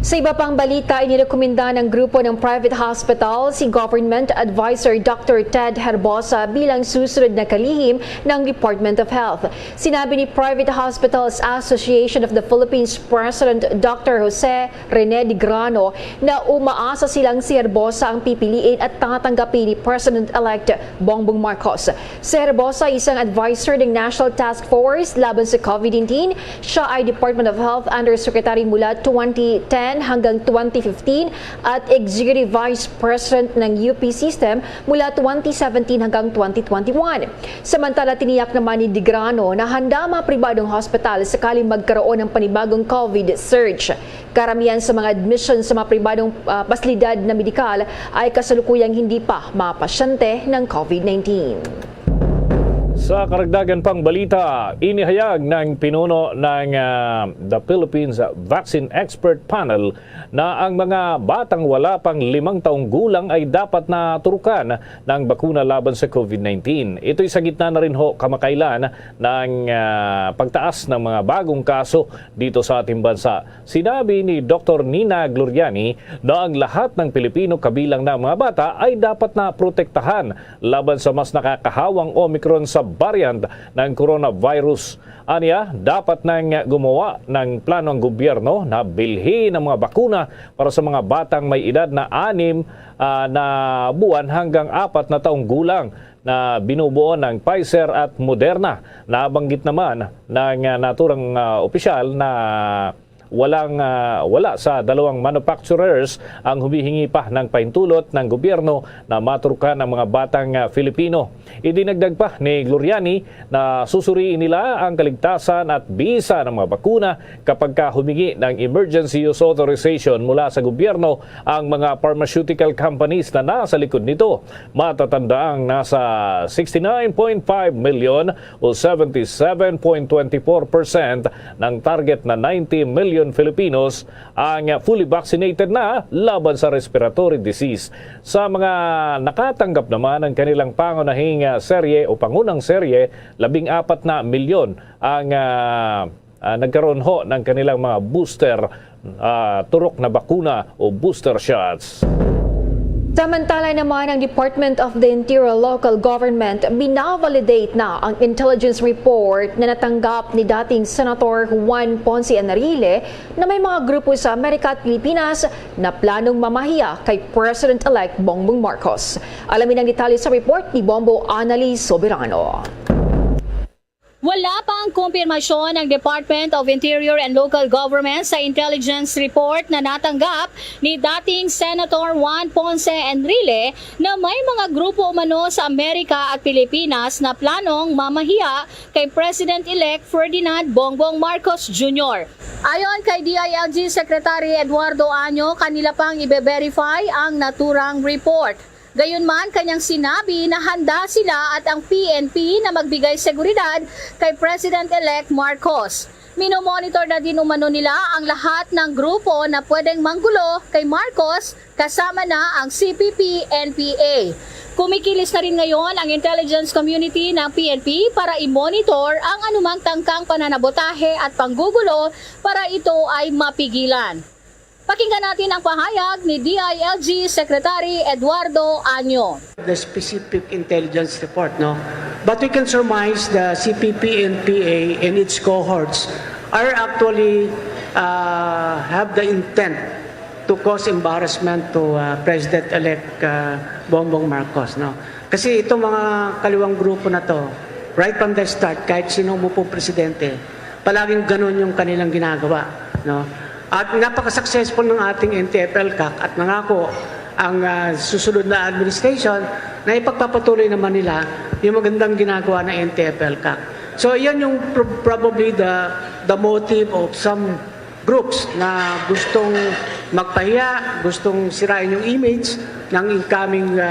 Sa iba pang balita, inirekomenda ng grupo ng private hospital si Government Advisor Dr. Ted Herbosa bilang susunod na kalihim ng Department of Health. Sinabi ni Private Hospitals Association of the Philippines President Dr. Jose Rene de Grano na umaasa silang si Herbosa ang pipiliin at tatanggapin ni President-elect Bongbong Marcos. Si Herbosa ay isang advisor ng National Task Force laban sa COVID-19. Siya ay Department of Health Undersecretary mula 2010 hanggang 2015 at Executive Vice President ng UP System mula 2017 hanggang 2021. Samantala, tiniyak naman ni De Grano na handa mga pribadong hospital sakaling magkaroon ng panibagong COVID surge. Karamihan sa mga admission sa mga pribadong pasilidad na medikal ay kasalukuyang hindi pa mga pasyente ng COVID-19. Sa karagdagan pang balita, inihayag ng pinuno ng the Philippines Vaccine Expert Panel na ang mga batang wala pang 5 taong gulang ay dapat na turukan ng bakuna laban sa COVID-19. Ito'y sa gitna na rin ho kamakailan ng pagtaas ng mga bagong kaso dito sa ating bansa. Sinabi ni Dr. Nina Gloriani na ang lahat ng Pilipino kabilang ng mga bata ay dapat na protektahan laban sa mas nakakahawang Omicron sa variant ng coronavirus. Aniya, dapat nang gumawa ng plano ang gobyerno na bilhin ng mga bakuna para sa mga batang may edad na 6 na buwan hanggang 4 na taong gulang na binubuo ng Pfizer at Moderna. Nabanggit naman ng naturang opisyal na wala sa dalawang manufacturers ang humihingi pa ng pahintulot ng gobyerno na maturukan ang mga batang Filipino. Idinagdag pa ni Gloriani na susuriin nila ang kaligtasan at bisa ng mga bakuna kapag humingi ng emergency use authorization mula sa gobyerno ang mga pharmaceutical companies na nasa likod nito. Matatandaang nasa 69.5 million o 77.24% ng target na 90 million Filipinos ang fully vaccinated na laban sa respiratory disease. Sa mga nakatanggap naman ng kanilang pangunahing serye o pangunang serye, 14 na milyon ang nagkaroon ho ng kanilang mga booster turok na bakuna o booster shots. Samantala naman ang Department of the Interior Local Government binavalidate na ang intelligence report na natanggap ni dating Senator Juan Ponce Enrile na may mga grupo sa Amerika at Pilipinas na planong mamahiya kay President-elect Bongbong Marcos. Alamin ang detalye sa report ni Bombo Annalise Soberano. Wala pa ang kumpirmasyon ng Department of Interior and Local Government sa intelligence report na natanggap ni dating Senator Juan Ponce Enrile na may mga grupo umano sa Amerika at Pilipinas na planong mamahiya kay President-elect Ferdinand Bongbong Marcos Jr. Ayon kay DILG Secretary Eduardo Año, kanila pang i-verify ang naturang report. Gayunman, kanyang sinabi na handa sila at ang PNP na magbigay seguridad kay President-elect Marcos. Minomonitor na din umano nila ang lahat ng grupo na pwedeng manggulo kay Marcos kasama na ang CPP-NPA. Kumikilis na rin ngayon ang intelligence community ng PNP para i-monitor ang anumang tangkang pananabotahe at panggugulo para ito ay mapigilan. Pakinggan natin ang pahayag ni DILG Secretary Eduardo Año. The specific intelligence report, no? But we can surmise the CPP-NPA and its cohorts are actually have the intent to cause embarrassment to President-elect Bongbong Marcos, no? Kasi itong mga kaliwang grupo na to, right from the start, kahit sino mo po presidente, palaging ganun yung kanilang ginagawa, no? At napaka-successful ng ating NTF-ELCAC at nangako ang susunod na administration na ipagpapatuloy naman nila yung magandang ginagawa ng NTF-ELCAC. So yan yung probably the motive of some groups na gustong magpahiya, gustong sirain yung image ng incoming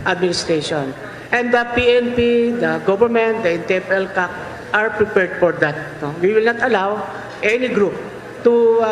administration. And the PNP, the government, the NTF-ELCAC are prepared for that. No? We will not allow any group to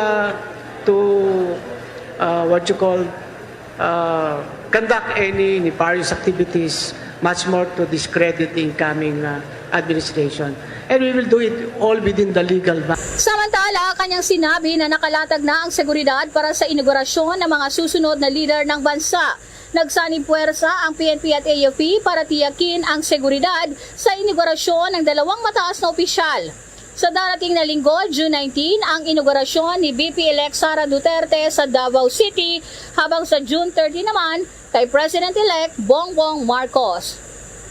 conduct any nefarious activities, much more to discredit the incoming administration. And we will do it all within the legal bounds. Samantala, kanyang sinabi na nakalatag na ang seguridad para sa inaugurasyon ng mga susunod na leader ng bansa. Nagsanib puwersa ang PNP at AFP para tiyakin ang seguridad sa inaugurasyon ng dalawang mataas na opisyal. Sa darating na linggo, June 19, ang inaugurasyon ni VP-elect Sara Duterte sa Davao City, habang sa June 30 naman kay President-elect Bongbong Marcos.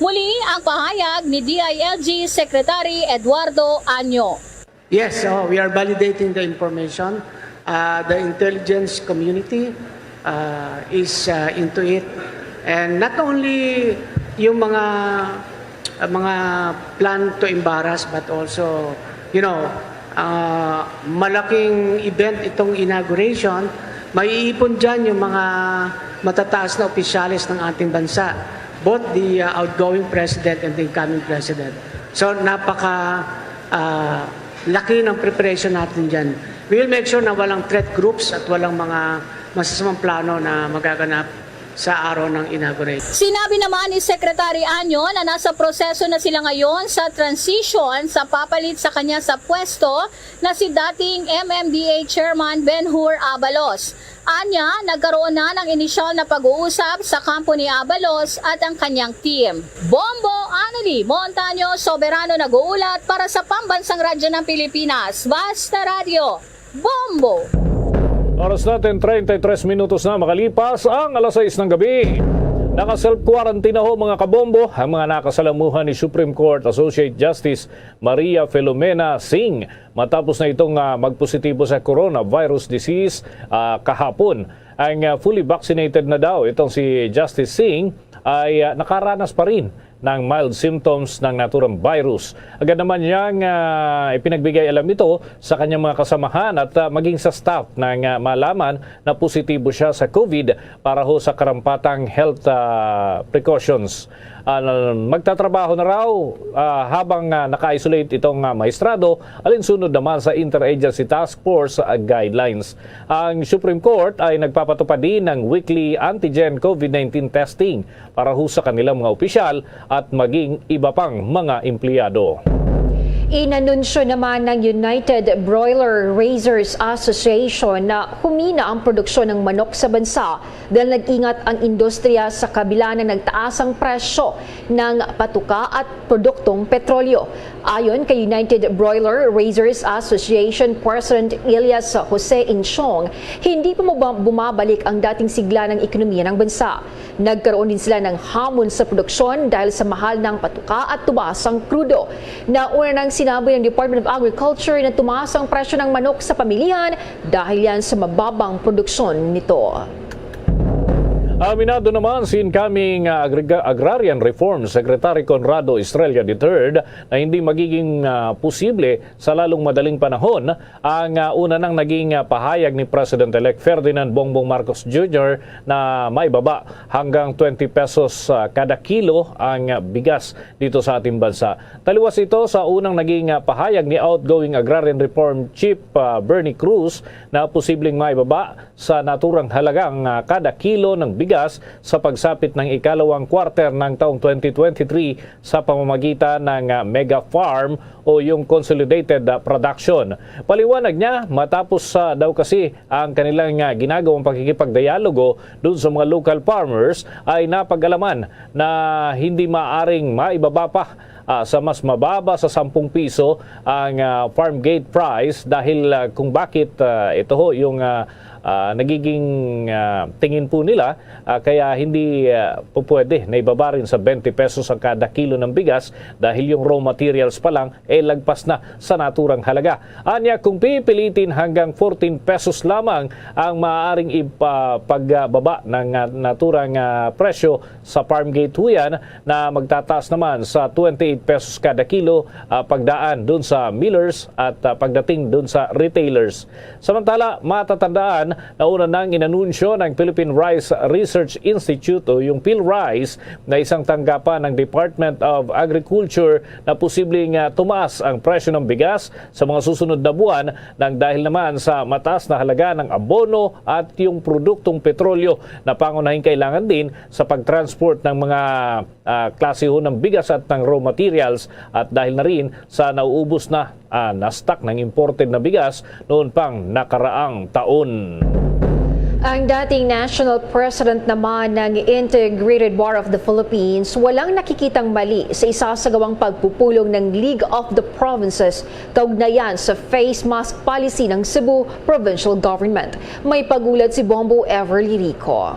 Muli ang pahayag ni DILG Secretary Eduardo Año. Yes, we are validating the information. The intelligence community is into it. And not only yung mga plan to embarrass, but also malaking event itong inauguration, maiipon dyan yung mga matataas na opisyalis ng ating bansa, both the outgoing president and the incoming president. So napaka laki ng preparation natin dyan. We will make sure na walang threat groups at walang mga masasamang plano na magaganap sa araw ng inauguration. Sinabi naman ni Secretary Año na nasa proseso na sila ngayon sa transition sa papalit sa kanya sa pwesto na si dating MMDA Chairman Benhur Abalos. Anya, nagkaroon na ng inisyal na pag-uusap sa kampo ni Abalos at ang kanyang team. Bombo Anali Montaño Soberano nag-uulat para sa Pambansang Radyo ng Pilipinas. Basta Radio, Bombo! Oras natin 33 minutos na makalipas ang alas 6 ng gabi. Naka-self-quarantine na ho mga kabombo ang mga nakasalamuhan ni Supreme Court Associate Justice Maria Filomena Singh matapos na itong magpositibo sa coronavirus disease kahapon. Ang fully vaccinated na daw itong si Justice Singh ay nakaranas pa rin ng mild symptoms ng naturang virus. Agad naman niyang ipinagbigay alam ito sa kanyang mga kasamahan at maging sa staff nang malaman na positibo siya sa COVID para ho sa karampatang health precautions. Magtatrabaho na raw habang naka-isolate itong maestrado alinsunod naman sa Interagency Task Force guidelines. Ang Supreme Court ay nagpapatupad din ng weekly antigen COVID-19 testing para ho sa kanilang mga opisyal at maging iba pang mga empleyado. Inanunsyo naman ng United Broiler Raisers Association na humina ang produksyon ng manok sa bansa dahil nag-ingat ang industriya sa kabila na nagtaas ang presyo ng patuka at produktong petrolyo. Ayon kay United Broiler Raisers Association President Elias Jose Inchong, hindi pa bumabalik ang dating sigla ng ekonomiya ng bansa. Nagkaroon din sila ng hamon sa produksyon dahil sa mahal ng patuka at tumaasang krudo. Nauna nang sinabi ng Department of Agriculture na tumaas ang presyo ng manok sa pamilihan dahil yan sa mababang produksyon nito. Aminado naman si incoming Agrarian Reform Secretary Conrado Estrella III na hindi magiging posible sa lalong madaling panahon ang una nang naging pahayag ni President-elect Ferdinand Bongbong Marcos Jr. na maibaba hanggang 20 pesos kada kilo ang bigas dito sa ating bansa. Taliwas ito sa unang naging pahayag ni outgoing Agrarian Reform Chief Bernie Cruz na posibleng maibaba sa naturang halagang kada kilo ng bigas sa pagsapit ng ikalawang quarter ng taong 2023 sa pamamagitan ng Mega Farm o yung Consolidated Production. Paliwanag niya, matapos daw kasi ang kanilang ginagawang pakikipagdialogo doon sa mga local farmers ay napag-alaman na hindi maaring maibaba pa sa mas mababa sa 10 piso ang farm gate price dahil kung bakit ito ho yung nagiging tingin po nila kaya hindi po pwede na ibaba rin sa 20 pesos ang kada kilo ng bigas dahil yung raw materials pa lang lagpas na sa naturang halaga. Anya, kung pipilitin hanggang 14 pesos lamang ang maaaring ipagbaba ng naturang presyo sa farm gate huyan na magtataas naman sa 28 pesos kada kilo pagdaan dun sa millers at pagdating dun sa retailers. Samantala, matatandaan na una nang inanunsyo ng Philippine Rice Research Institute o yung PhilRice na isang tanggapan ng Department of Agriculture na posibleng tumaas ang presyo ng bigas sa mga susunod na buwan nang dahil naman sa mataas na halaga ng abono at yung produktong petrolyo na pangunahing kailangan din sa pagtransport ng mga klase ho ng bigas at ng raw materials at dahil na rin sa nauubos na na-stock ng imported na bigas noon pang nakaraang taon. Ang dating National President naman ng Integrated Bar of the Philippines walang nakikitang mali sa isasagawang pagpupulong ng League of the Provinces kaugnayan sa face mask policy ng Cebu Provincial Government. May pagulat si Bombo Everly Rico.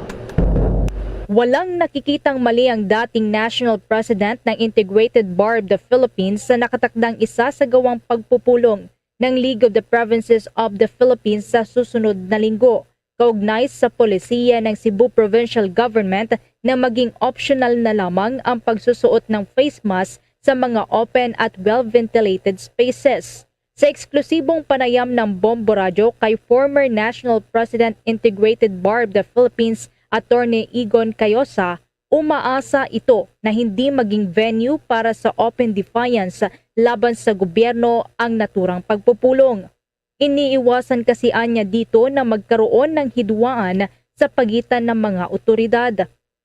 Walang nakikitang mali ang dating National President ng Integrated Bar of the Philippines sa nakatakdang isasagawang pagpupulong ng League of the Provinces of the Philippines sa susunod na linggo, kaugnay sa polisiya ng Cebu Provincial Government na maging optional na lamang ang pagsusuot ng face mask sa mga open at well-ventilated spaces. Sa eksklusibong panayam ng Bombo Radio kay former National President Integrated Bar of the Philippines Attorney Egon Cayosa, umaasa ito na hindi maging venue para sa open defiance laban sa gobyerno ang naturang pagpupulong. Iniiwasan kasi anya dito na magkaroon ng hidwaan sa pagitan ng mga otoridad.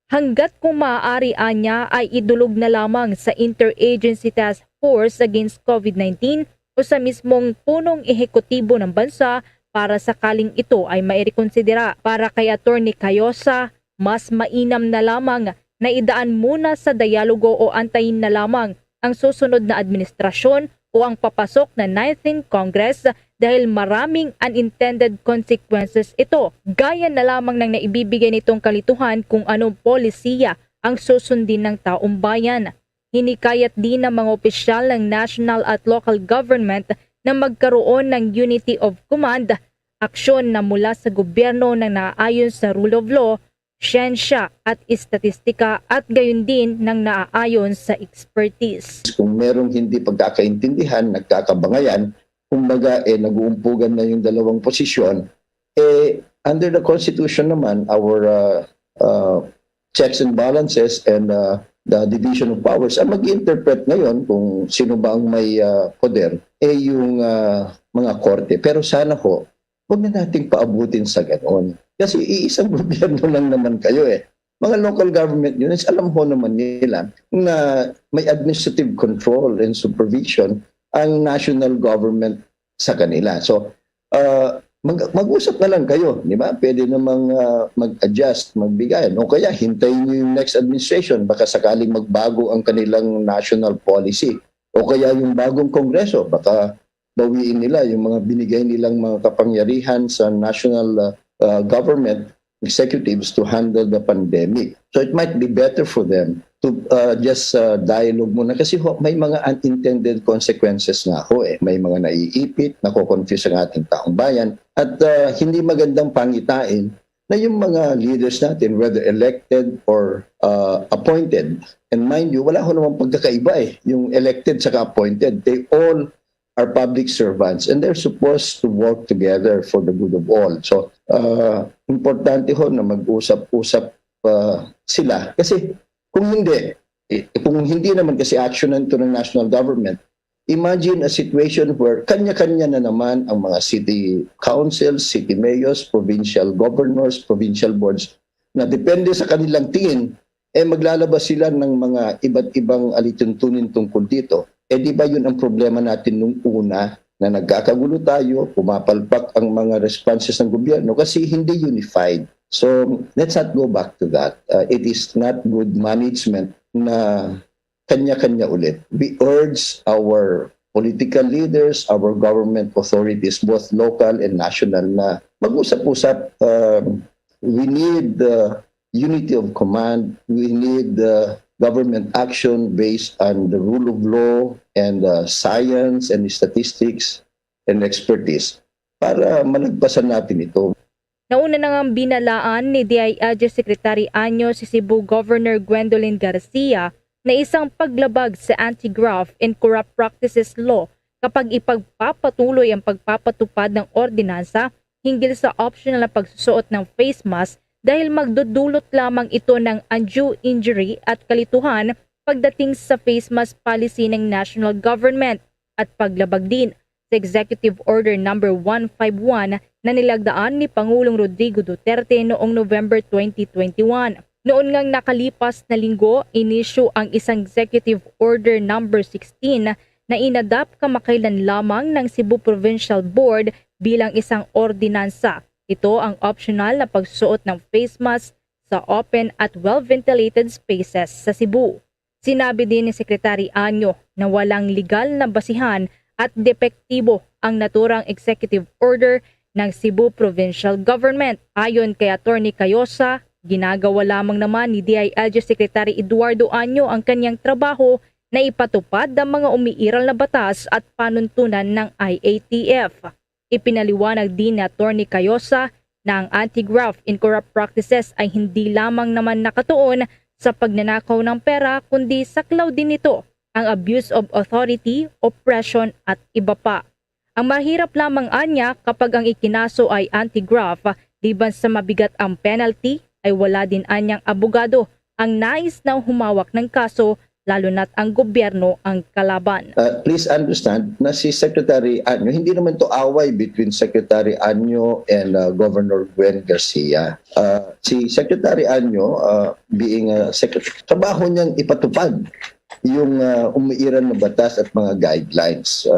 Hanggat kung maaari anya ay idulog na lamang sa Interagency Task Force Against COVID-19 o sa mismong punong ehekutibo ng bansa para sakaling ito ay mairekonsidera. Para kay Attorney Cayosa, mas mainam na lamang na idaan muna sa dialogo o antayin na lamang ang susunod na administrasyon o ang papasok na 19th Congress dahil maraming unintended consequences ito. Gaya na lamang ng naibibigay nitong kalituhan kung anong polisiya ang susundin ng taong bayan. Hinikayat din ng mga opisyal ng national at local government na magkaroon ng unity of command, aksyon na mula sa gobyerno na naaayon sa rule of law, siyensya at istatistika at gayon din ng naaayon sa expertise. Kung merong hindi pagkakaintindihan, nagkakabangayan, kumbaga nag-uumpugan na yung dalawang posisyon, under the Constitution naman, our checks and balances and the division of powers ang mag-interpret ngayon kung sino ba ang may poder, yung mga korte. Pero sana ho, huwag na nating paabutin sa ganoon. Kasi iisang gobyerno lang naman kayo Mga local government units, alam ho naman nila na may administrative control and supervision ang national government sa kanila. So, mag-usap na lang kayo, di ba? Pwede namang mag-adjust, magbigay. O kaya hintayin nyo yung next administration, baka sakaling magbago ang kanilang national policy. O kaya yung bagong kongreso, baka bawiin nila yung mga binigay nilang mga kapangyarihan sa national government executives to handle the pandemic. So it might be better for them to just dialogue muna kasi may mga unintended consequences nga ho May mga naiipit, nako-confuse ang ating taong bayan at hindi magandang pangitain na yung mga leaders natin, whether elected or appointed. And mind you, wala ho namang pagkakaiba Yung elected saka appointed, they all are public servants and they're supposed to work together for the good of all. So, importante ho na mag-usap-usap sila. Kasi kung hindi naman kasi actionan to ng national government, imagine a situation where kanya-kanya na naman ang mga city councils, city mayors, provincial governors, provincial boards na depende sa kanilang tingin, maglalabas sila ng mga iba't ibang alituntunin tungkol dito. Di ba yun ang problema natin nung una na nagkakagulo tayo, pumapalpak ang mga responses ng gobyerno kasi hindi unified. So let's not go back to that. It is not good management na kanya-kanya ulit. We urge our political leaders, our government authorities, both local and national, na mag-usap-usap. We need the unity of command. We need the government action based on the rule of law and science and statistics and expertise para malagpasan natin ito. Nauna na ngang binalaan ni DILG Secretary Anyo si Cebu Governor Gwendolyn Garcia na isang paglabag sa Anti-Graft and Corrupt Practices Law kapag ipagpapatuloy ang pagpapatupad ng ordinansa hinggil sa optional na pagsusuot ng face mask dahil magdudulot lamang ito ng undue injury at kalituhan pagdating sa face mask policy ng national government at paglabag din sa Executive Order No. 151 na nilagdaan ni Pangulong Rodrigo Duterte noong November 2021. Noon ngang nakalipas na linggo, inisyu ang isang Executive Order No. 16 na inadapt kamakailan lamang ng Cebu Provincial Board bilang isang ordinansa. Ito ang optional na pagsuot ng face mask sa open at well-ventilated spaces sa Cebu. Sinabi din ni Secretary Anyo na walang legal na basihan at depektibo ang naturang executive order ng Cebu Provincial Government. Ayon kay Attorney Cayosa, ginagawa lamang naman ni DILG Secretary Eduardo Anyo ang kanyang trabaho na ipatupad ang mga umiiral na batas at panuntunan ng IATF. Ipinaliwanag din ni Attorney Cayosa na ang anti-graft and corrupt practices ay hindi lamang naman nakatuon sa pagnanakaw ng pera kundi saklaw din ito ang abuse of authority, oppression at iba pa. Ang mahirap lamang anya kapag ang ikinaso ay anti-graft, liban sa mabigat ang penalty ay wala din anyang abogado ang nais na humawak ng kaso lalo na't ang gobyerno ang kalaban. Please understand na si Secretary Anyo, hindi naman to away between Secretary Anyo and Governor Gwen Garcia. Si Secretary Anyo, being a secretary, trabaho niyang ipatupad yung umiiral na batas at mga guidelines.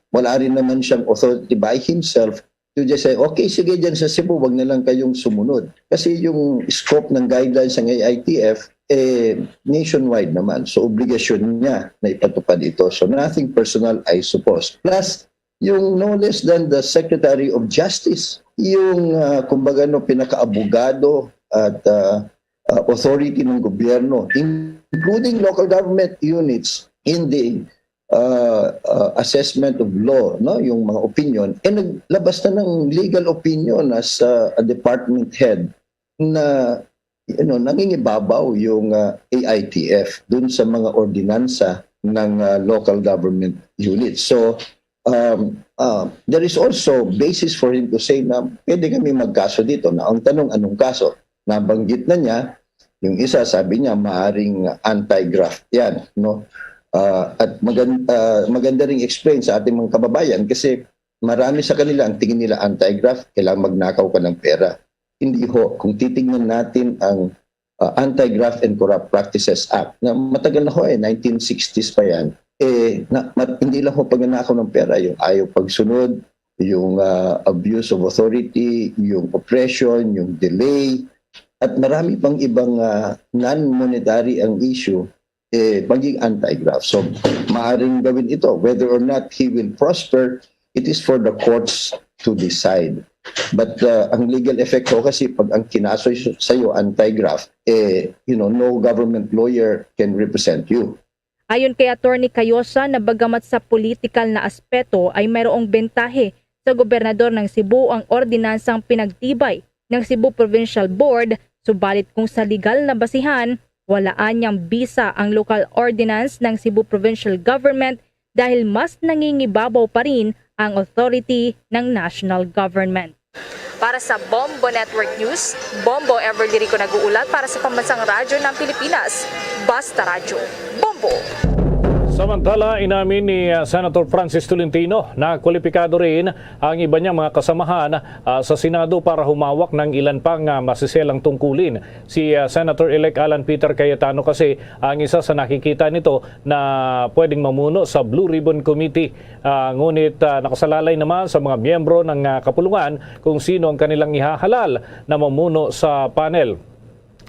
Wala rin naman siyang authority by himself to just say, okay, sige dyan sa Cebu, wag na lang kayong sumunod. Kasi yung scope ng guidelines ng AITF, nationwide naman. So, obligasyon niya na ipatupad ito. So, nothing personal, I suppose. Plus, yung no less than the Secretary of Justice, yung, kumbaga, pinaka-abogado at authority ng gobyerno, including local government units in the assessment of law, no, yung mga opinion, naglabas na ng legal opinion as a department head na nangingibabaw yung AITF dun sa mga ordinansa ng local government units. So there is also basis for him to say na pwede kami magkaso dito. Na ang tanong, anong kaso? Nabanggit na niya, yung isa sabi niya maaring anti-graft yan, no? At maganda ring explain sa ating mga kababayan kasi marami sa kanila ang tingin nila anti-graft, kailangan magnakaw ka ng pera. Hindi ho. Kung titingnan natin ang Anti-Graft and Corrupt Practices Act, na matagal na ho 1960s pa yan, hindi lang ho pagnanakaw ng pera, yung ayaw pagsunod, yung abuse of authority, yung oppression, yung delay, at marami pang ibang non-monetary ang issue, maging anti-graft. So, maaaring gawin ito. Whether or not he will prosper, it is for the courts to decide. But ang legal effect ko kasi pag ang kinaso sa'yo anti-graft, no government lawyer can represent you. Ayon kay Attorney Cayosa na bagamat sa political na aspeto ay mayroong bentahe sa gobernador ng Cebu ang ordinansang pinagtibay ng Cebu Provincial Board, subalit kung sa legal na basihan, walaan niyang bisa ang local ordinance ng Cebu Provincial Government dahil mas nangingibabaw pa rin ang authority ng national government. Para sa Bombo Network News, Bombo Everly Rico nag-uulat para sa Pambansang Radyo ng Pilipinas, Basta Radyo. Bombo! Samantala, inamin ni Senator Francis Tolentino na kwalipikado rin ang iba niyang mga kasamahan sa Senado para humawak ng ilan pang masiselang tungkulin. Si Senator-elect Alan Peter Cayetano kasi ang isa sa nakikita nito na pwedeng mamuno sa Blue Ribbon Committee. Ngunit nakasalalay naman sa mga miyembro ng kapulungan kung sino ang kanilang ihahalal na mamuno sa panel.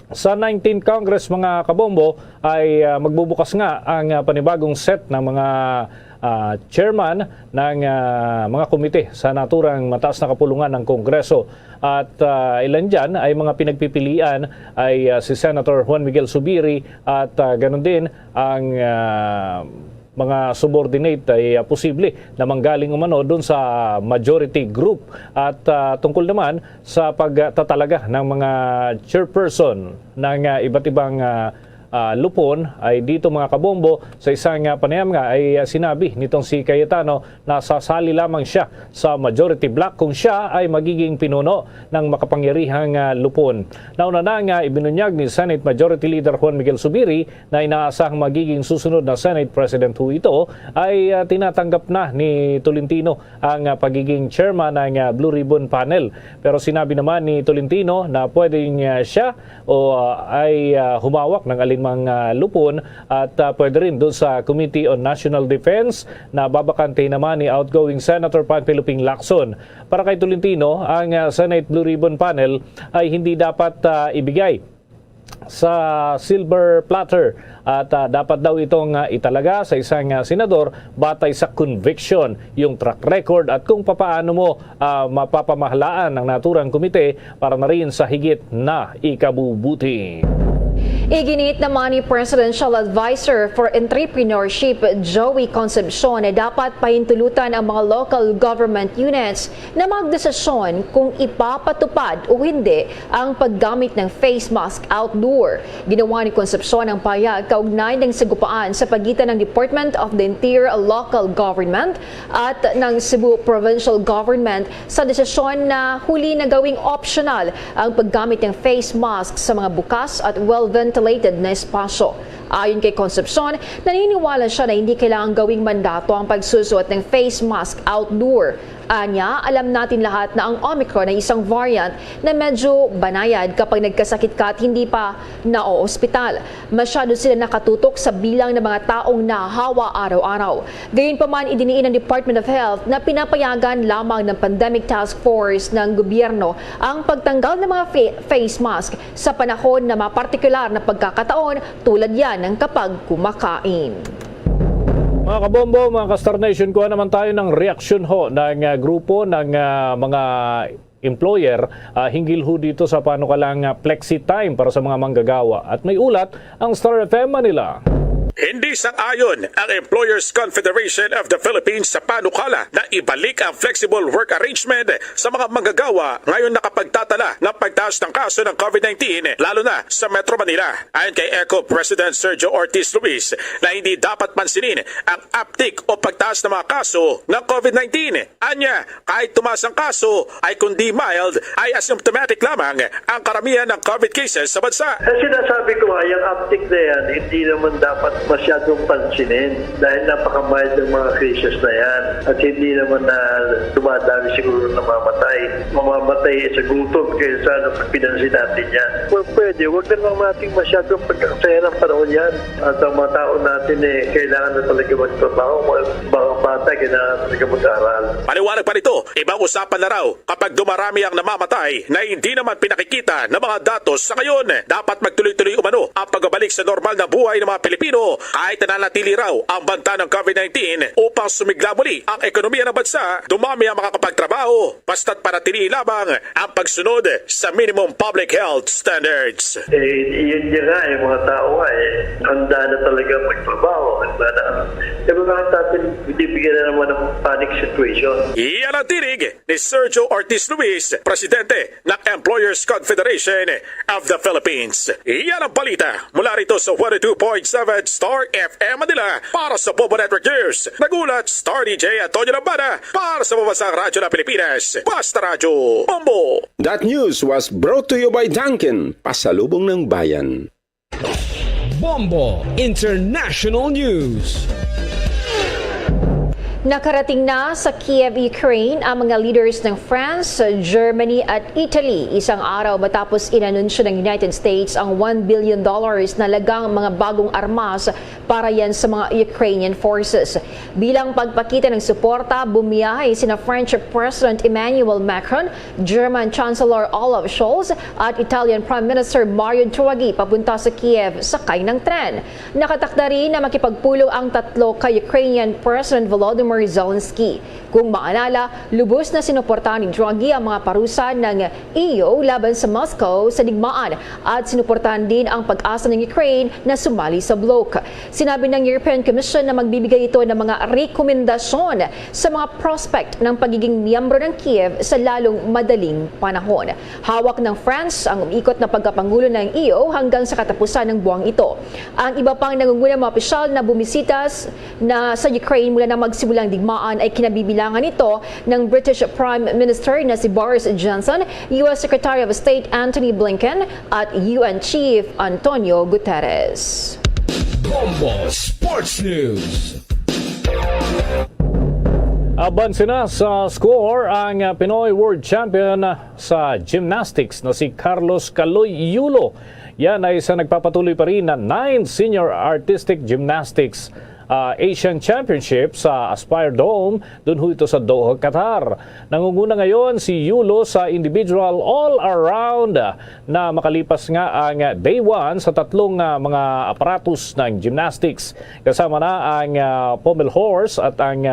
Sa 19 Congress mga kabombo ay magbubukas nga ang panibagong set ng mga chairman ng mga komite sa naturang mataas na kapulungan ng Kongreso. At ilan dyan ay mga pinagpipilian ay si Senator Juan Miguel Zubiri at ganun din ang mga subordinate ay posible na manggaling umano doon sa majority group at tungkol naman sa pagtatalaga ng mga chairperson ng iba't ibang lupon ay dito mga kabombo sa isang panayam nga ay sinabi nitong si Cayetano na sasali lamang siya sa majority block kung siya ay magiging pinuno ng makapangyarihang lupon. Nauna na nga ibinunyag ni Senate Majority Leader Juan Miguel Zubiri na inaasahang magiging susunod na Senate President ito ay tinatanggap na ni Tolentino ang pagiging chairman ng Blue Ribbon Panel. Pero sinabi naman ni Tolentino na pwedeng siya o ay humawak ng alinmang lupon at pwede rin doon sa Committee on National Defense na babakante naman ni outgoing Senator Panfilo Ping Lacson. Para kay Tolentino, ang Senate Blue Ribbon Panel ay hindi dapat ibigay sa silver platter at dapat daw itong italaga sa isang senador batay sa conviction, yung track record at kung papaano mo mapapamahalaan ng naturang komite para na rin sa higit na ikabubuti. Iginit naman ni Presidential Advisor for Entrepreneurship Joey Concepcion na dapat pahintulutan ang mga local government units na magdesisyon kung ipapatupad o hindi ang paggamit ng face mask outdoor. Ginawa ni Concepcion ang payag kaugnay ng sagupaan sa pagitan ng Department of the Interior Local Government at ng Cebu Provincial Government sa desisyon na huli na gawing optional ang paggamit ng face mask sa mga bukas at well-ventilated na espasyo. Ayon kay Concepcion, naniniwala siya na hindi kailangang gawing mandato ang pagsusuot ng face mask outdoor. Anya, alam natin lahat na ang Omicron ay isang variant na medyo banayad kapag nagkasakit ka at hindi pa na-ospital. Masyado sila nakatutok sa bilang ng mga taong nahahawa araw-araw. Gayunpaman, idiniin ng Department of Health na pinapayagan lamang ng Pandemic Task Force ng gobyerno ang pagtanggal ng mga face mask sa panahon na mapartikular na pagkakataon tulad yan ng kapag kumakain. Mga kabombo, mga ka-Star Nation, kuha naman tayo ng reaksyon ho ng grupo ng mga employer hinggil ho dito sa panukalang flexi time para sa mga manggagawa. At may ulat ang Star FM Manila. Hindi sang-ayon ang Employers Confederation of the Philippines sa panukala na ibalik ang flexible work arrangement sa mga manggagawa ngayon nakapagtatala ng pagtaas ng kaso ng COVID-19 lalo na sa Metro Manila. Ayon kay ECO President Sergio Ortiz Luis na hindi dapat pansinin ang uptick o pagtaas ng mga kaso ng COVID-19. Anya, kahit tumaas ang kaso ay kundi mild ay asymptomatic lamang ang karamihan ng COVID cases sa bansa. Kasi sinasabi ko nga, yung uptick na yan, hindi naman dapat masyadong pansinin dahil napaka-mild ng mga cases na yan at hindi naman na dumadami siguro namamatay. Mamamatay sa gutom kaya sana pinansin natin yan. Well, pwede, huwag na lang natin masyadong pagkakasaya ng panahon yan. At ang mga tao natin kailangan na talaga magtrabaho. Mga bata, kailangan talaga mag-aral. Paliwanag pa nito, ibang usapan na raw kapag dumarami ang namamatay na hindi naman pinakikita ng mga datos sa ngayon. Dapat magtuloy-tuloy umano ang pagbabalik sa normal na buhay ng mga Pilipino kahit nananatili raw ang banta ng COVID-19 upang sumigla muli ang ekonomiya ng bansa, dumami ang makakapagtrabaho, basta't panatili lamang ang pagsunod sa minimum public health standards. Yun nga, yung mga tao nga handa na talaga magtrabaho. Handa na. Diba bakit natin binibigyan na naman ng panic situation? Iyan ang tinig ni Sergio Ortiz Luis, Presidente ng Employers Confederation of the Philippines. Iyan ang balita mula rito sa 102.7 Star FM Manila para sa Bombo Network News. Nagulat Star DJ Antonio Lambada para sa Pabasang Radyo ng Pilipinas. Basta Radyo Bombo. That news was brought to you by Dunkin', pasalubong ng bayan. Bombo International News. Nakarating na sa Kiev, Ukraine ang mga leaders ng France, Germany at Italy isang araw matapos inanunsyo ng United States ang $1 billion na lagang mga bagong armas para yan sa mga Ukrainian forces. Bilang pagpakita ng suporta, bumiyahe sina French President Emmanuel Macron, German Chancellor Olaf Scholz at Italian Prime Minister Mario Draghi papunta sa Kiev sakay ng tren. Nakatakda rin na makipagpulong ang tatlo kay Ukrainian President Volodymyr Zelensky. Kung maalala, lubos na sinuportahan ni Draghi ang mga parusa ng EU laban sa Moscow sa digmaan at sinuportahan din ang pag-asa ng Ukraine na sumali sa bloc. Sinabi ng European Commission na magbibigay ito ng mga rekomendasyon sa mga prospect ng pagiging miyembro ng Kiev sa lalong madaling panahon. Hawak ng France ang umiikot na pagkapangulo ng EU hanggang sa katapusan ng buwang ito. Ang iba pang nangungunang mga opisyal na bumisitas na sa Ukraine mula na magsimulang digmaan ay kinabibilangan ito ng British Prime Minister na si Boris Johnson, US Secretary of State Antony Blinken at UN Chief Antonio Guterres. Bombo Sports News. Abansi na sa score ang Pinoy World Champion sa gymnastics na si Carlos Caloy Yulo. Yan ay sa nagpapatuloy pa rin na 9th Senior Artistic Gymnastics Asian Championship sa Aspire Dome, doon ho ito sa Doha, Qatar. Nangunguna ngayon si Yulo sa individual all-around na makalipas nga ang day 1 sa tatlong mga aparatus ng gymnastics. Kasama na ang pommel horse at ang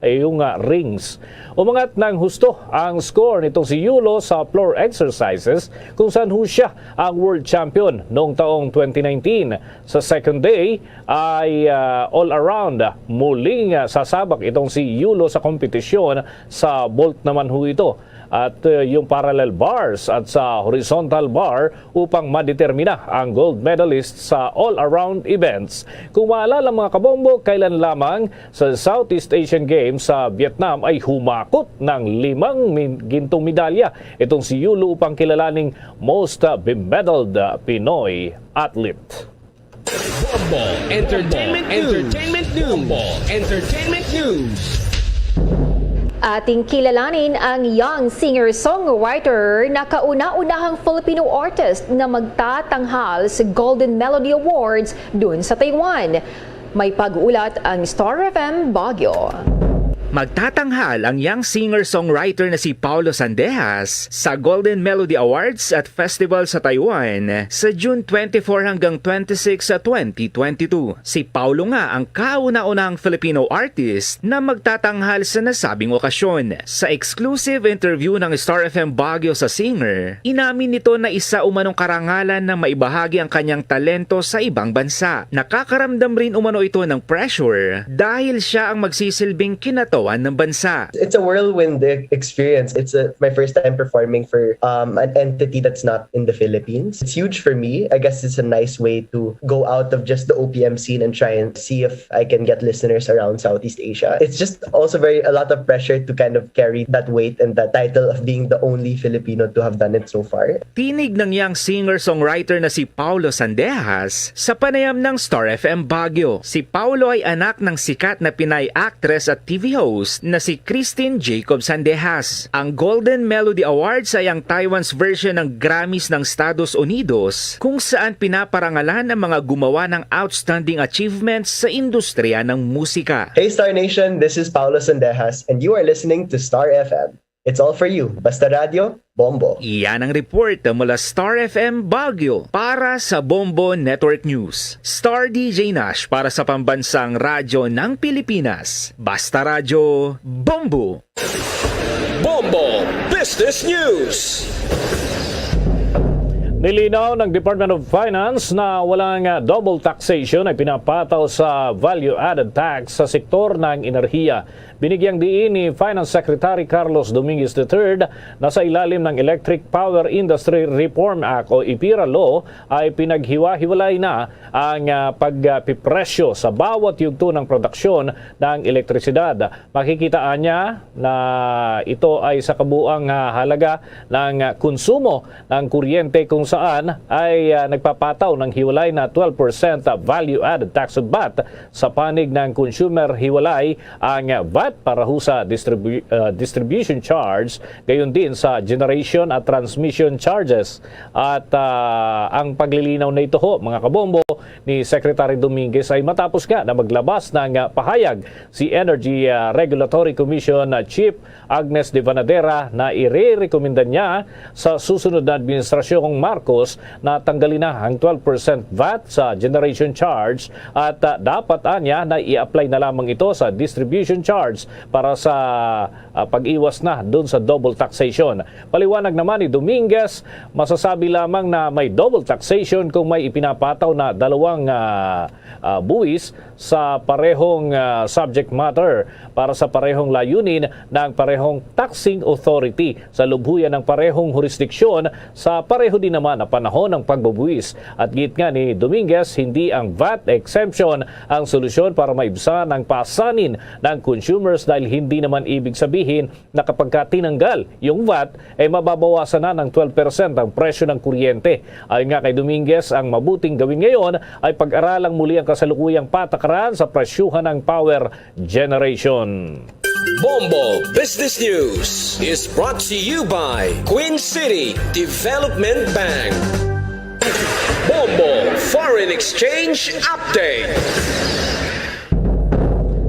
yung rings. Umangat ng husto ang score nitong si Yulo sa floor exercises kung saan ho siya ang world champion noong taong 2019. Sa second day ay all around muling sasabak itong si Yulo sa kompetisyon sa vault naman ho ito at yung parallel bars at sa horizontal bar upang madetermina ang gold medalist sa all-around events. Kung maalala mga kabombo, kailan lamang sa Southeast Asian Games sa Vietnam ay humakot ng 5 gintong medalya itong si Yulo upang kilalaning most bemedaled Pinoy athlete. Bombo Entertainment News. Bombo Entertainment News. Ating kilalanin ang young singer-songwriter na kauna-unahang Filipino artist na magtatanghal sa Golden Melody Awards dun sa Taiwan. May pag-uulat ang Star FM Baguio. Magtatanghal ang young singer-songwriter na si Paulo Sandejas sa Golden Melody Awards at Festival sa Taiwan sa June 24 hanggang 26 sa 2022. Si Paulo nga ang kauna-unahang Filipino artist na magtatanghal sa nasabing okasyon. Sa exclusive interview ng Star FM Baguio sa singer, inamin nito na isa umanong karangalan na maibahagi ang kanyang talento sa ibang bansa. Nakakaramdam rin umano ito ng pressure dahil siya ang magsisilbing kinatawan ng bansa. It's a whirlwind experience. It's my first time performing for an entity that's not in the Philippines. It's huge for me. I guess it's a nice way to go out of just the OPM scene and try and see if I can get listeners around Southeast Asia. It's just also a lot of pressure to kind of carry that weight and that title of being the only Filipino to have done it so far. Tinig ng young singer-songwriter na si Paulo Sandejas sa panayam ng Star FM Baguio. Si Paulo ay anak ng sikat na Pinay actress at TV host na si Christine Jacob Sandejas. Ang Golden Melody Awards ay ang Taiwan's version ng Grammys ng Estados Unidos kung saan pinaparangalan ang mga gumawa ng outstanding achievements sa industriya ng musika. Hey Star Nation, this is Paulo Sandejas and you are listening to Star FM. It's all for you. Basta Radio, Bombo. Iyan ang report mula Star FM Baguio para sa Bombo Network News. Star DJ Nash para sa pambansang radyo ng Pilipinas. Basta Radio, Bombo. Bombo Business News. Nilinaw ng Department of Finance na walang double taxation ay pinapataw sa value-added tax sa sektor ng enerhiya. Binigyang diin ni Finance Secretary Carlos Dominguez III na sa ilalim ng Electric Power Industry Reform Act o IPIRA Law ay pinaghiwa-hiwalay na ang pagpipresyo sa bawat yugto ng produksyon ng elektrisidad. Makikitaan niya na ito ay sa kabuang halaga ng konsumo ng kuryente kung saan ay nagpapataw ng hiwalay na 12% value-added tax of VAT sa panig ng consumer hiwalay ang VAT para ho sa distribution charge, gayon din sa generation at transmission charges. At ang paglilinaw na ito ho, mga kabombo, ni Secretary Dominguez ay matapos nga na maglabas ng pahayag si Energy Regulatory Commission Chief Agnes de Vanadera na ire-recommenda niya sa susunod na administrasyong Marcos na tanggalin na ang 12% VAT sa generation charge at dapat anya na i-apply na lamang ito sa distribution charge para sa pag-iwas na doon sa double taxation. Paliwanag naman ni Dominguez, masasabi lamang na may double taxation kung may ipinapataw na dalawang buwis sa parehong subject matter para sa parehong layunin ng parehong taxing authority sa lubhuyan ng parehong jurisdiksyon sa pareho din naman na panahon ng pagbubuwis. At git nga ni Dominguez, hindi ang VAT exemption ang solusyon para maibsan ang pasanin ng consumers dahil hindi naman ibig sabihin na kapag tinanggal yung VAT ay mababawasan na ng 12% ang presyo ng kuryente. Ayon nga kay Dominguez, ang mabuting gawin ngayon ay pag-aralang muli ang kasalukuyang patakaran sa presyuhan ng power generation. Bombo Business News is brought to you by Queen City Development Bank. Bombo Foreign Exchange Update.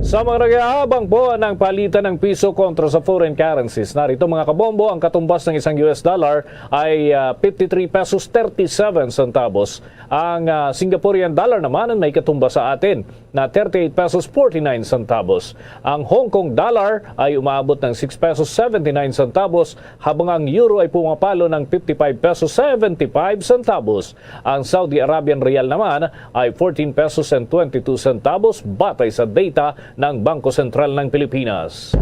Sa mga nag-aabang po ng palitan ng piso kontra sa foreign currencies, narito mga kabombo, ang katumbas ng isang US dollar ay 53 pesos 37 centavos. Ang Singaporean dollar naman ay may katumbas sa atin na 38 pesos 49 centavos. Ang Hong Kong dollar ay umaabot ng 6 pesos 79 centavos, habang ang euro ay pumapalo ng 55 pesos 75 centavos. Ang Saudi Arabian Rial naman ay 14 pesos and 22 centavos batay sa data ng Bangko Sentral ng Pilipinas.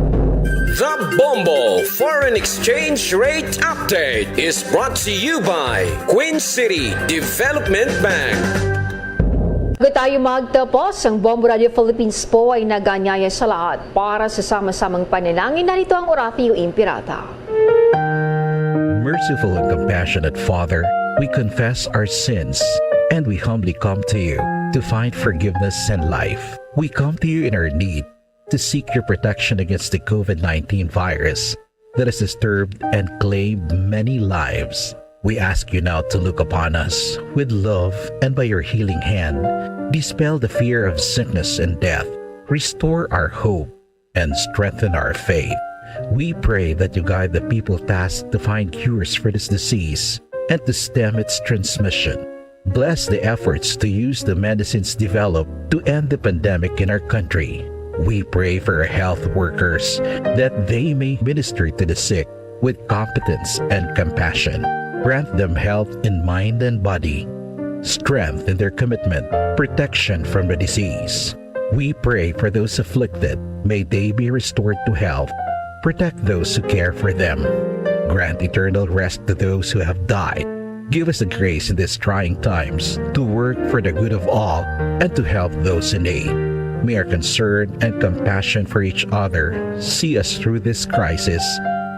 The Bombo Foreign Exchange Rate Update is brought to you by Queen City Development Bank. Bago tayo magtapos, ang Bombo Radio Philippines po ay naganyaya sa lahat para sa sama-samang panalangin. Narito ang Orapio Impirata. Merciful and compassionate Father, we confess our sins and we humbly come to you to find forgiveness and life. We come to you in our need to seek your protection against the COVID-19 virus that has disturbed and claimed many lives. We ask you now to look upon us with love and by your healing hand, dispel the fear of sickness and death, restore our hope, and strengthen our faith. We pray that you guide the people tasked to find cures for this disease and to stem its transmission. Bless the efforts to use the medicines developed to end the pandemic in our country. We pray for our health workers that they may minister to the sick with competence and compassion. Grant them health in mind and body, strength in their commitment, protection from the disease. We pray for those afflicted. May they be restored to health. Protect those who care for them. Grant eternal rest to those who have died. Give us the grace in these trying times to work for the good of all and to help those in need. May our concern and compassion for each other see us through this crisis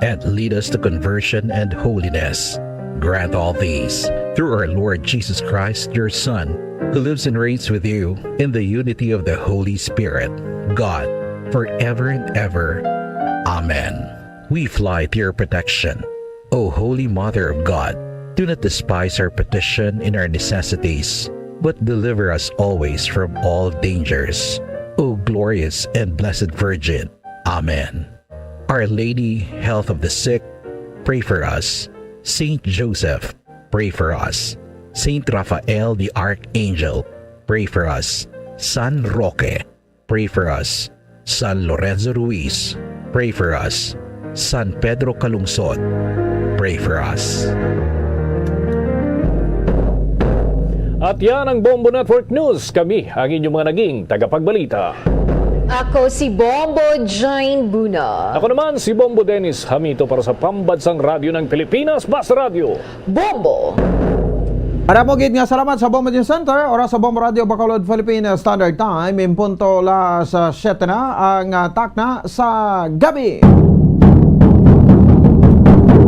and lead us to conversion and holiness. Grant all these through our Lord Jesus Christ, your Son, who lives and reigns with you in the unity of the Holy Spirit, God, forever and ever. Amen. We fly to your protection. O Holy Mother of God, do not despise our petition in our necessities, but deliver us always from all dangers. O glorious and blessed Virgin. Amen. Our Lady, Health of the Sick, pray for us. Saint Joseph, pray for us. Saint Raphael the Archangel, pray for us. San Roque, pray for us. San Lorenzo Ruiz, pray for us. San Pedro Calungsod, pray for us. At yan ang Bombo Network News. Kami ang inyong mga naging tagapagbalita. Ako si Bombo Jane Buna. Ako naman si Bombo Dennis Hamito para sa Pambansang Radyo ng Pilipinas, Basta Radio. Bombo! Arapogit nga salamat sa Bombo News Center, oras sa Bombo Radio Bacolod Philippine Standard Time, impunto las 7 na ang takna sa gabi.